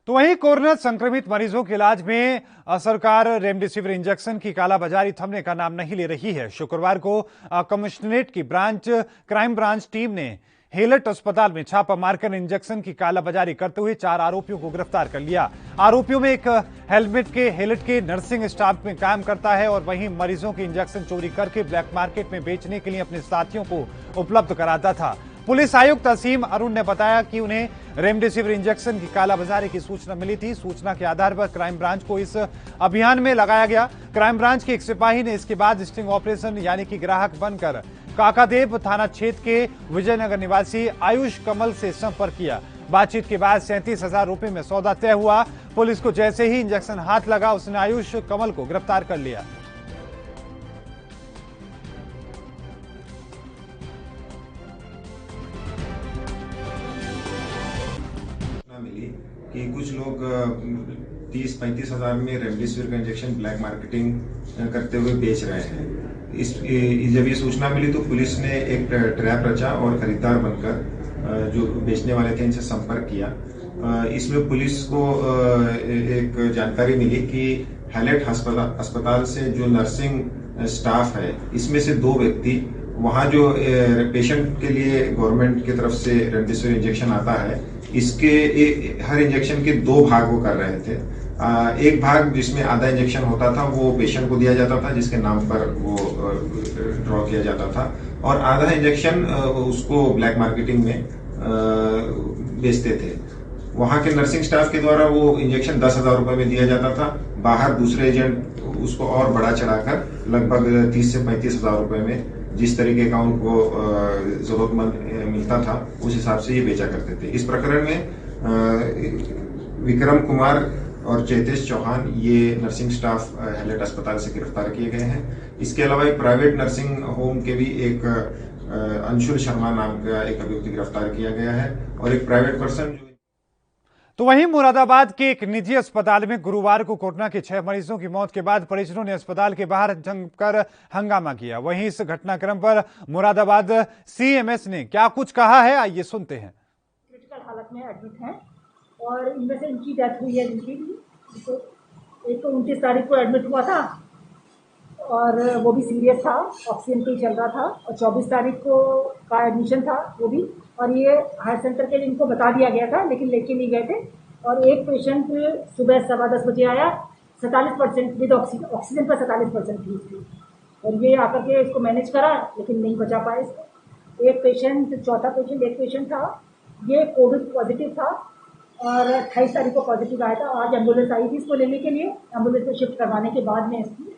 तो वहीं कोरोना संक्रमित मरीजों के इलाज में सरकार रेमडेसिविर इंजेक्शन की कालाबाजारी थमने का नाम नहीं ले रही है। शुक्रवार को कमिश्नरेट की क्राइम ब्रांच टीम ने हेलट अस्पताल में छापा मारकर इंजेक्शन की कालाबाजारी करते हुए 4 आरोपियों को गिरफ्तार कर लिया। आरोपियों में एक हेलट के नर्सिंग स्टाफ में काम करता है और वहीं मरीजों के इंजेक्शन चोरी करके ब्लैक मार्केट में बेचने के लिए अपने साथियों को उपलब्ध कराता था। पुलिस आयुक्त असीम अरुण ने बताया कि उन्हें रेमडेसिविर इंजेक्शन की कालाबाजारी की सूचना मिली थी। सूचना के आधार पर क्राइम ब्रांच को इस अभियान में लगाया गया। क्राइम ब्रांच के एक सिपाही ने इसके बाद स्टिंग ऑपरेशन यानी कि ग्राहक बनकर काकादेव थाना क्षेत्र के विजयनगर निवासी आयुष कमल से संपर्क किया। बातचीत के बाद 37,000 रुपए में सौदा तय हुआ। पुलिस को जैसे ही इंजेक्शन हाथ लगा, उसने आयुष कमल को गिरफ्तार कर लिया। मिली कि कुछ लोग 30-35 हजार में रेमडेसिविर का इंजेक्शन ब्लैक मार्केटिंग करते हुए बेच रहे हैं। जब ये सूचना मिली तो पुलिस ने एक ट्रैप रचा और खरीदार बनकर जो बेचने वाले थे इनसे संपर्क किया। इसमें पुलिस को एक जानकारी मिली कि हेलेट अस्पताल से जो नर्सिंग स्टाफ है, इसमें से 2 व्यक्ति वहाँ जो पेशेंट के लिए गवर्नमेंट की तरफ से रेमडेसिविर इंजेक्शन आता है, इसके हर इंजेक्शन के 2 भाग वो कर रहे थे। एक भाग जिसमें आधा इंजेक्शन होता था वो पेशेंट को दिया जाता था, जिसके नाम पर वो ड्रॉ किया जाता था, और आधा इंजेक्शन उसको ब्लैक मार्केटिंग में बेचते थे। वहाँ के नर्सिंग स्टाफ के द्वारा वो इंजेक्शन 10,000 रुपए में दिया जाता था। बाहर दूसरे एजेंट उसको और बढ़ा चढ़ाकर लगभग 30 से 35,000 रुपए में जिस तरीके का उनको जरूरतमंद मिलता था उस हिसाब से ये बेचा करते थे। इस प्रकरण में विक्रम कुमार और चैतेश चौहान ये नर्सिंग स्टाफ हेलेट अस्पताल से गिरफ्तार किए गए हैं। इसके अलावा एक प्राइवेट नर्सिंग होम के भी एक अंशुल शर्मा नाम का एक अभियुक्त गिरफ्तार किया गया है और एक प्राइवेट पर्सन जो तो वहीं मुरादाबाद के एक निजी अस्पताल में गुरुवार को कोरोना के 6 मरीजों की मौत के बाद परिजनों ने अस्पताल के बाहर जमकर हंगामा किया। वहीं इस घटनाक्रम पर मुरादाबाद सीएमएस ने क्या कुछ कहा है, आइए सुनते हैं। क्रिटिकल हालत में एडमिट हैं और इनमें से इनकी डेथ हुई है। जिनकी एक तो 29 तारीख को एडमिट हुआ था और वो भी सीरियस था, ऑक्सीजन पे ही चल रहा था, और 24 तारीख को का एडमिशन था वो भी, और ये हायर सेंटर के लिए इनको बता दिया गया था लेकिन लेके नहीं गए थे। और एक पेशेंट सुबह 10:15 बजे आया, 47% विद ऑक्सीजन पर 47% ठीक थी, और ये आकर के इसको मैनेज करा लेकिन नहीं बचा पाए इसको। एक पेशेंट, चौथा पेशेंट एक पेशेंट था, ये कोविड पॉजिटिव था और 28 तारीख को पॉजिटिव आया था। आज एम्बुलेंस आई थी इसको लेने के लिए, एम्बुलेंस में शिफ्ट करवाने के बाद में इसकी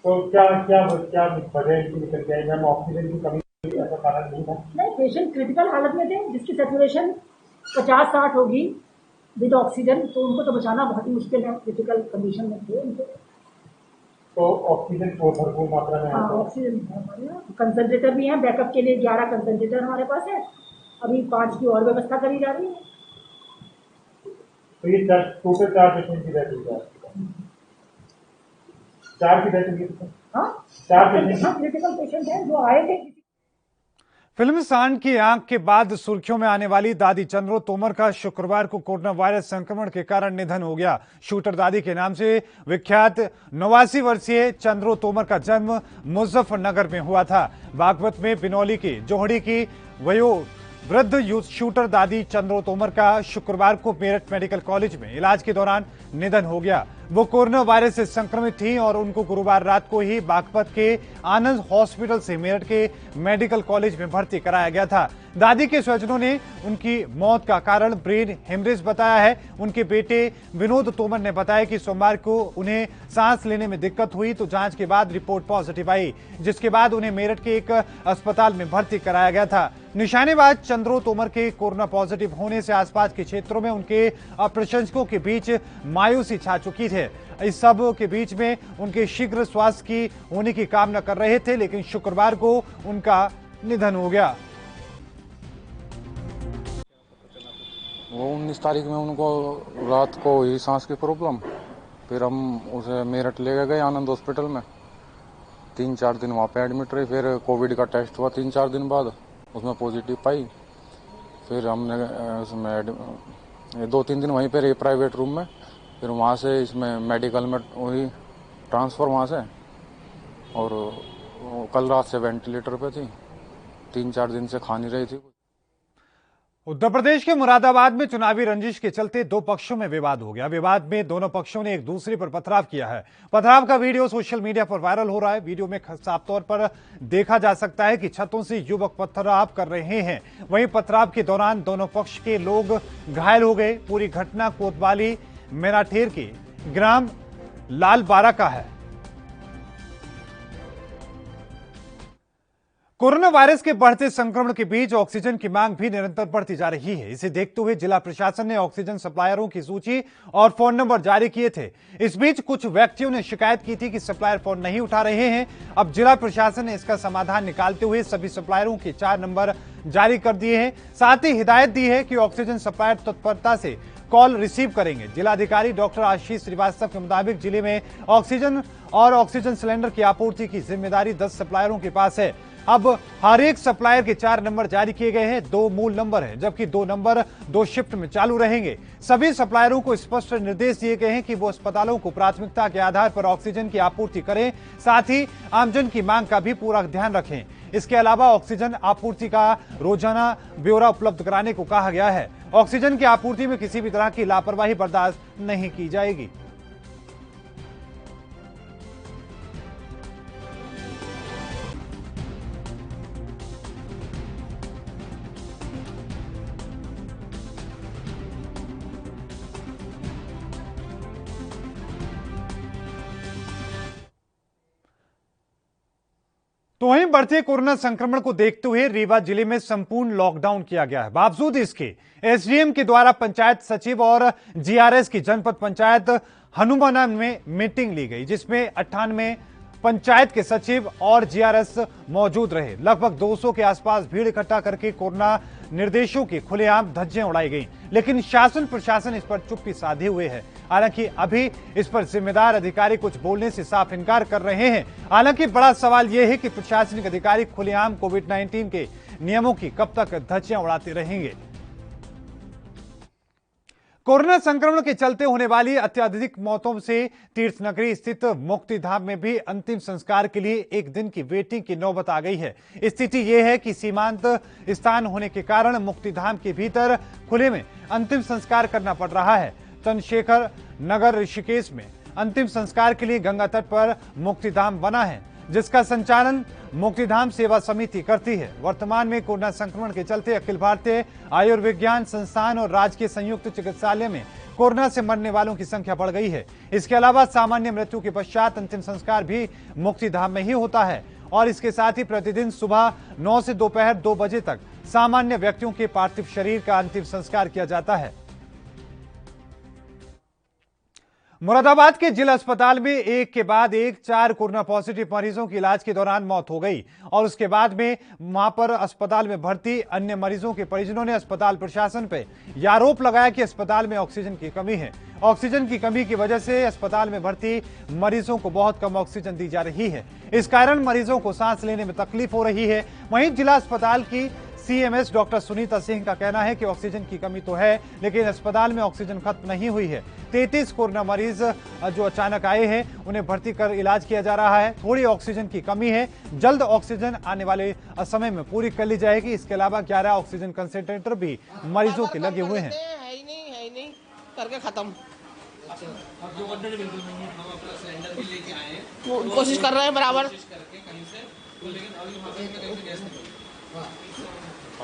तो क्या वजह इनकी निकल गई? मैम ऑक्सीजन की कमी ऐसा कारण नहीं है? नहीं, पेशेंट क्रिटिकल हालत में थे जिसकी सैचुरेशन 50-60 होगी विद ऑक्सीजन, तो उनको तो बचाना बहुत ही मुश्किल है, क्रिटिकल कंडीशन में थे उनको। तो ऑक्सीजन को भरपूर मात्रा में? हाँ, ऑक्सीजन कंसंट्रेटर भी हैं, बैकअप के लिए 11 कंसंट्रेटर हमारे पास है, अभी 5 की और व्यवस्था करी जा रही है। तो ये टोटल 4 पेशेंट की डेथ हुई है? 4 की डेथ हुई है? हाँ, 4 पेशेंट क्रिटिकल पेशेंट हैं जो आए थे। फिल्म सांड की आंख के बाद सुर्खियों में आने वाली दादी चंद्रो तोमर का शुक्रवार को कोरोना वायरस संक्रमण के कारण निधन हो गया। शूटर दादी के नाम से विख्यात 89 वर्षीय चंद्रो तोमर का जन्म मुजफ्फरनगर में हुआ था। बागपत में बिनौली की जोहड़ी की वयोवृद्ध शूटर दादी चंद्रो तोमर का शुक्रवार को मेरठ मेडिकल कॉलेज में इलाज के दौरान निधन हो गया। वो कोरोना वायरस से संक्रमित थी और उनको गुरुवार रात को ही बागपत के आनंद हॉस्पिटल से मेरठ के मेडिकल कॉलेज में भर्ती कराया गया था। दादी के स्वजनों ने उनकी मौत का कारण ब्रेन हेमरेज बताया है। उनके बेटे विनोद तोमर ने बताया कि सोमवार को उन्हें सांस लेने में दिक्कत हुई तो जांच के बाद रिपोर्ट पॉजिटिव आई, जिसके बाद उन्हें मेरठ के एक अस्पताल में भर्ती कराया गया था। निशानेबाज चंद्रो तोमर के कोरोना पॉजिटिव होने से आसपास के क्षेत्रों में उनके प्रशंसकों के बीच मायूसी छा चुकी थी। इस सब के बीच में उनके शीघ्र स्वास्थ्य की होने की कामना कर रहे थे, लेकिन शुक्रवार को उनका निधन हो गया। वो 19 तारीख में उनको रात को हुई सांस की प्रॉब्लम, फिर हम उसे मेरठ ले गए आनंद हॉस्पिटल में। 3-4 दिन वहाँ पे एडमिट रही, फिर कोविड का टेस्ट हुआ 3-4 दिन बाद, उसमें पॉजिटिव पाई। फिर हमने उसमें 2-3 दिन वहीं पे रही प्राइवेट रूम में, फिर वहाँ से इसमें मेडिकल में हुई ट्रांसफ़र वहाँ से, और कल रात से वेंटिलेटर पे थी, 3-4 दिन से खा नहीं रही थी। उत्तर प्रदेश के मुरादाबाद में चुनावी रंजिश के चलते दो पक्षों में विवाद हो गया। विवाद में दोनों पक्षों ने एक दूसरे पर पथराव किया है। पथराव का वीडियो सोशल मीडिया पर वायरल हो रहा है। वीडियो में साफ तौर पर देखा जा सकता है कि छतों से युवक पथराव कर रहे हैं। वहीं पथराव के दौरान दोनों पक्ष के लोग घायल हो गए। पूरी घटना कोतवाली मेराठेर के ग्राम लालबारा का है। कोरोना वायरस के बढ़ते संक्रमण के बीच ऑक्सीजन की मांग भी निरंतर बढ़ती जा रही है। इसे देखते हुए जिला प्रशासन ने ऑक्सीजन सप्लायरों की सूची और फोन नंबर जारी किए थे। इस बीच कुछ व्यक्तियों ने शिकायत की थी कि सप्लायर फोन नहीं उठा रहे हैं। अब जिला प्रशासन ने इसका समाधान निकालते हुए सभी सप्लायरों के 4 नंबर जारी कर दिए हैं। साथ ही हिदायत दी है कि ऑक्सीजन सप्लायर तत्परता से कॉल रिसीव करेंगे। जिलाधिकारी डॉक्टर आशीष श्रीवास्तव के मुताबिक जिले में ऑक्सीजन और ऑक्सीजन सिलेंडर की आपूर्ति की जिम्मेदारी 10 सप्लायरों के पास है। अब हर एक सप्लायर के 4 नंबर जारी किए गए हैं। 2 मूल नंबर हैं, जबकि 2 नंबर 2 शिफ्ट में चालू रहेंगे। सभी सप्लायरों को स्पष्ट निर्देश दिए गए हैं कि वो अस्पतालों को प्राथमिकता के आधार पर ऑक्सीजन की आपूर्ति करें, साथ ही आमजन की मांग का भी पूरा ध्यान रखें। इसके अलावा ऑक्सीजन आपूर्ति का रोजाना ब्यौरा उपलब्ध कराने को कहा गया है। ऑक्सीजन की आपूर्ति में किसी भी तरह की लापरवाही बर्दाश्त नहीं की जाएगी। तो वहीं बढ़ते कोरोना संक्रमण को देखते हुए रीवा जिले में संपूर्ण लॉकडाउन किया गया है। बावजूद इसके एसडीएम के द्वारा पंचायत सचिव और जीआरएस की जनपद पंचायत हनुमाना में मीटिंग ली गई, जिसमें 98 पंचायत के सचिव और जीआरएस मौजूद रहे। लगभग 200 के आसपास भीड़ इकट्ठा करके कोरोना निर्देशों की खुलेआम धज्जियां उड़ाई गई, लेकिन शासन प्रशासन इस पर चुप्पी साधे हुए है। हालांकि अभी इस पर जिम्मेदार अधिकारी कुछ बोलने से साफ इनकार कर रहे हैं। हालांकि बड़ा सवाल यह है कि प्रशासनिक अधिकारी खुलेआम कोविड-19 के नियमों की कब तक धज्जियां उड़ाते रहेंगे। कोरोना संक्रमण के चलते होने वाली अत्यधिक मौतों से तीर्थ नगरी स्थित मुक्तिधाम में भी अंतिम संस्कार के लिए एक दिन की वेटिंग की नौबत आ गई है। स्थिति यह है कि सीमांत स्थान होने के कारण मुक्तिधाम के भीतर खुले में अंतिम संस्कार करना पड़ रहा है। चंद्रशेखर नगर ऋषिकेश में अंतिम संस्कार के लिए गंगा तट पर मुक्तिधाम बना है, जिसका संचालन मुक्तिधाम सेवा समिति करती है। वर्तमान में कोरोना संक्रमण के चलते अखिल भारतीय आयुर्विज्ञान संस्थान और राजकीय संयुक्त चिकित्सालय में कोरोना से मरने वालों की संख्या बढ़ गई है। इसके अलावा सामान्य मृत्यु के पश्चात अंतिम संस्कार भी मुक्तिधाम में ही होता है और इसके साथ ही प्रतिदिन सुबह 9 से दोपहर 2 बजे तक सामान्य व्यक्तियों के पार्थिव शरीर का अंतिम संस्कार किया जाता है। मुरादाबाद के जिला अस्पताल में एक के बाद एक 4 कोरोना पॉजिटिव मरीजों की इलाज के दौरान मौत हो गई और उसके बाद में वहां पर अस्पताल में भर्ती अन्य मरीजों के परिजनों ने अस्पताल प्रशासन पर यह आरोप लगाया कि अस्पताल में ऑक्सीजन की कमी है। ऑक्सीजन की कमी की वजह से अस्पताल में भर्ती मरीजों को बहुत कम ऑक्सीजन दी जा रही है। इस कारण मरीजों को सांस लेने में तकलीफ हो रही है। वहीं जिला अस्पताल की सीएमएस डॉक्टर सुनीता सिंह का कहना है कि ऑक्सीजन की कमी तो है, लेकिन अस्पताल में ऑक्सीजन खत्म नहीं हुई है। 33 कोरोना मरीज जो अचानक आए हैं उन्हें भर्ती कर इलाज किया जा रहा है। थोड़ी ऑक्सीजन की कमी है, जल्द ऑक्सीजन आने वाले समय में पूरी कर ली जाएगी। इसके अलावा 11 ऑक्सीजन कंसेंट्रेटर भी मरीजों के लगे हुए हैं। है ही नहीं करके खत्म। कोशिश कर रहे हैं बराबर,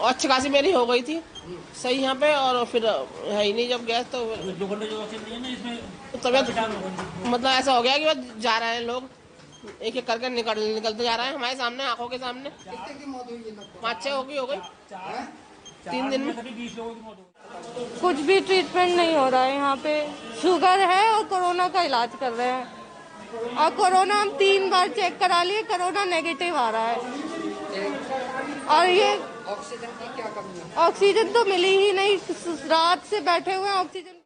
अच्छी खासी मेरी हो गई थी सही यहाँ पे, और फिर है ही नहीं जब गैस तो तबियत मतलब ऐसा हो गया कि बस जा रहे हैं लोग एक एक करके निकलते जा रहे हैं हमारे सामने, आंखों के सामने। 5-6 हो गई 3 दिन में। कुछ भी ट्रीटमेंट नहीं हो रहा है यहाँ पे। शुगर है और कोरोना का इलाज कर रहे हैं, और कोरोना हम 3 बार चेक करा लिए, कोरोना नेगेटिव आ रहा है। और ये ऑक्सीजन की क्या कमी है? ऑक्सीजन तो मिली ही नहीं, रात से बैठे हुए हैं ऑक्सीजन।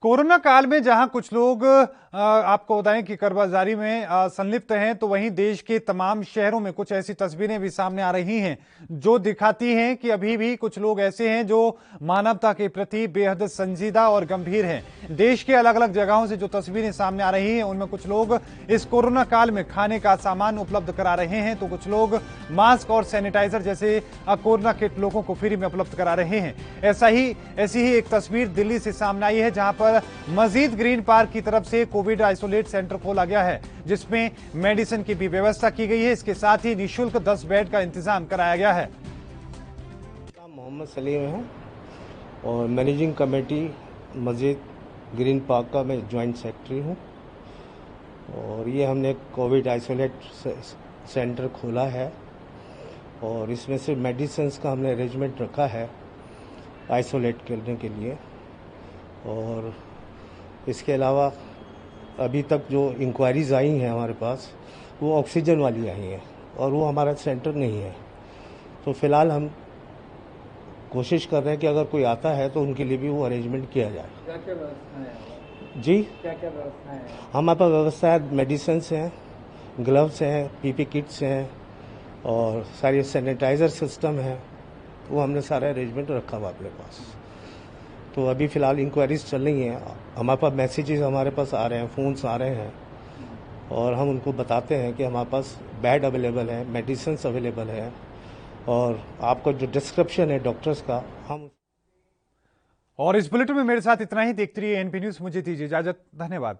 कोरोना काल में जहां कुछ लोग आपको बताएं कि कर्जबाजारी में संलिप्त हैं, तो वहीं देश के तमाम शहरों में कुछ ऐसी तस्वीरें भी सामने आ रही हैं जो दिखाती हैं कि अभी भी कुछ लोग ऐसे हैं जो मानवता के प्रति बेहद संजीदा और गंभीर हैं। देश के अलग अलग जगहों से जो तस्वीरें सामने आ रही हैं उनमें कुछ लोग इस कोरोना काल में खाने का सामान उपलब्ध करा रहे हैं, तो कुछ लोग मास्क और सैनिटाइजर जैसे कोरोना किट लोगों को फ्री में उपलब्ध करा रहे हैं। ऐसी ही एक तस्वीर दिल्ली से सामने आई है, जहां पर मस्जिद ग्रीन पार्क की तरफ से कोविड आइसोलेट सेंटर खोला गया है, जिसमें मेडिसिन की भी व्यवस्था की गई है। इसके साथ ही निःशुल्क 10 बेड का इंतजाम कराया गया है। मोहम्मद सलीम है और मैनेजिंग कमेटी मस्जिद ग्रीन पार्क का मैं ज्वाइंट सेक्रेटरी हूँ। और ये हमने कोविड आइसोलेट सेंटर खोला है और इसमें से मेडिसिन का हमने अरेंजमेंट रखा है आइसोलेट करने के लिए। और इसके अलावा अभी तक जो इंक्वायरीज आई हैं हमारे पास वो ऑक्सीजन वाली आई हैं और वो हमारा सेंटर नहीं है। तो फिलहाल हम कोशिश कर रहे हैं कि अगर कोई आता है तो उनके लिए भी वो अरेंजमेंट किया जाए। क्या क्या व्यवस्था है? जी क्या क्या व्यवस्था है? हमारे पास व्यवस्था है, मेडिसिन हैं, ग्लव्स हैं, पीपी किट्स हैं और सारी सैनिटाइजर सिस्टम है, वो हमने सारा अरेंजमेंट रखा हुआ अपने पास। तो अभी फ़िलहाल इंक्वायरीज चल रही हैं, हमारे पास मैसेजेस हमारे पास आ रहे हैं, फ़ोन्स आ रहे हैं और हम उनको बताते हैं कि हमारे पास बेड अवेलेबल है, मेडिसिन अवेलेबल है और आपका जो डिस्क्रिप्शन है डॉक्टर्स का हम। और इस बुलेटिन में मेरे साथ इतना ही। देखते रहिए एनपी न्यूज़। मुझे दीजिए इजाजत। धन्यवाद।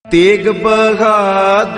तेग बहादुर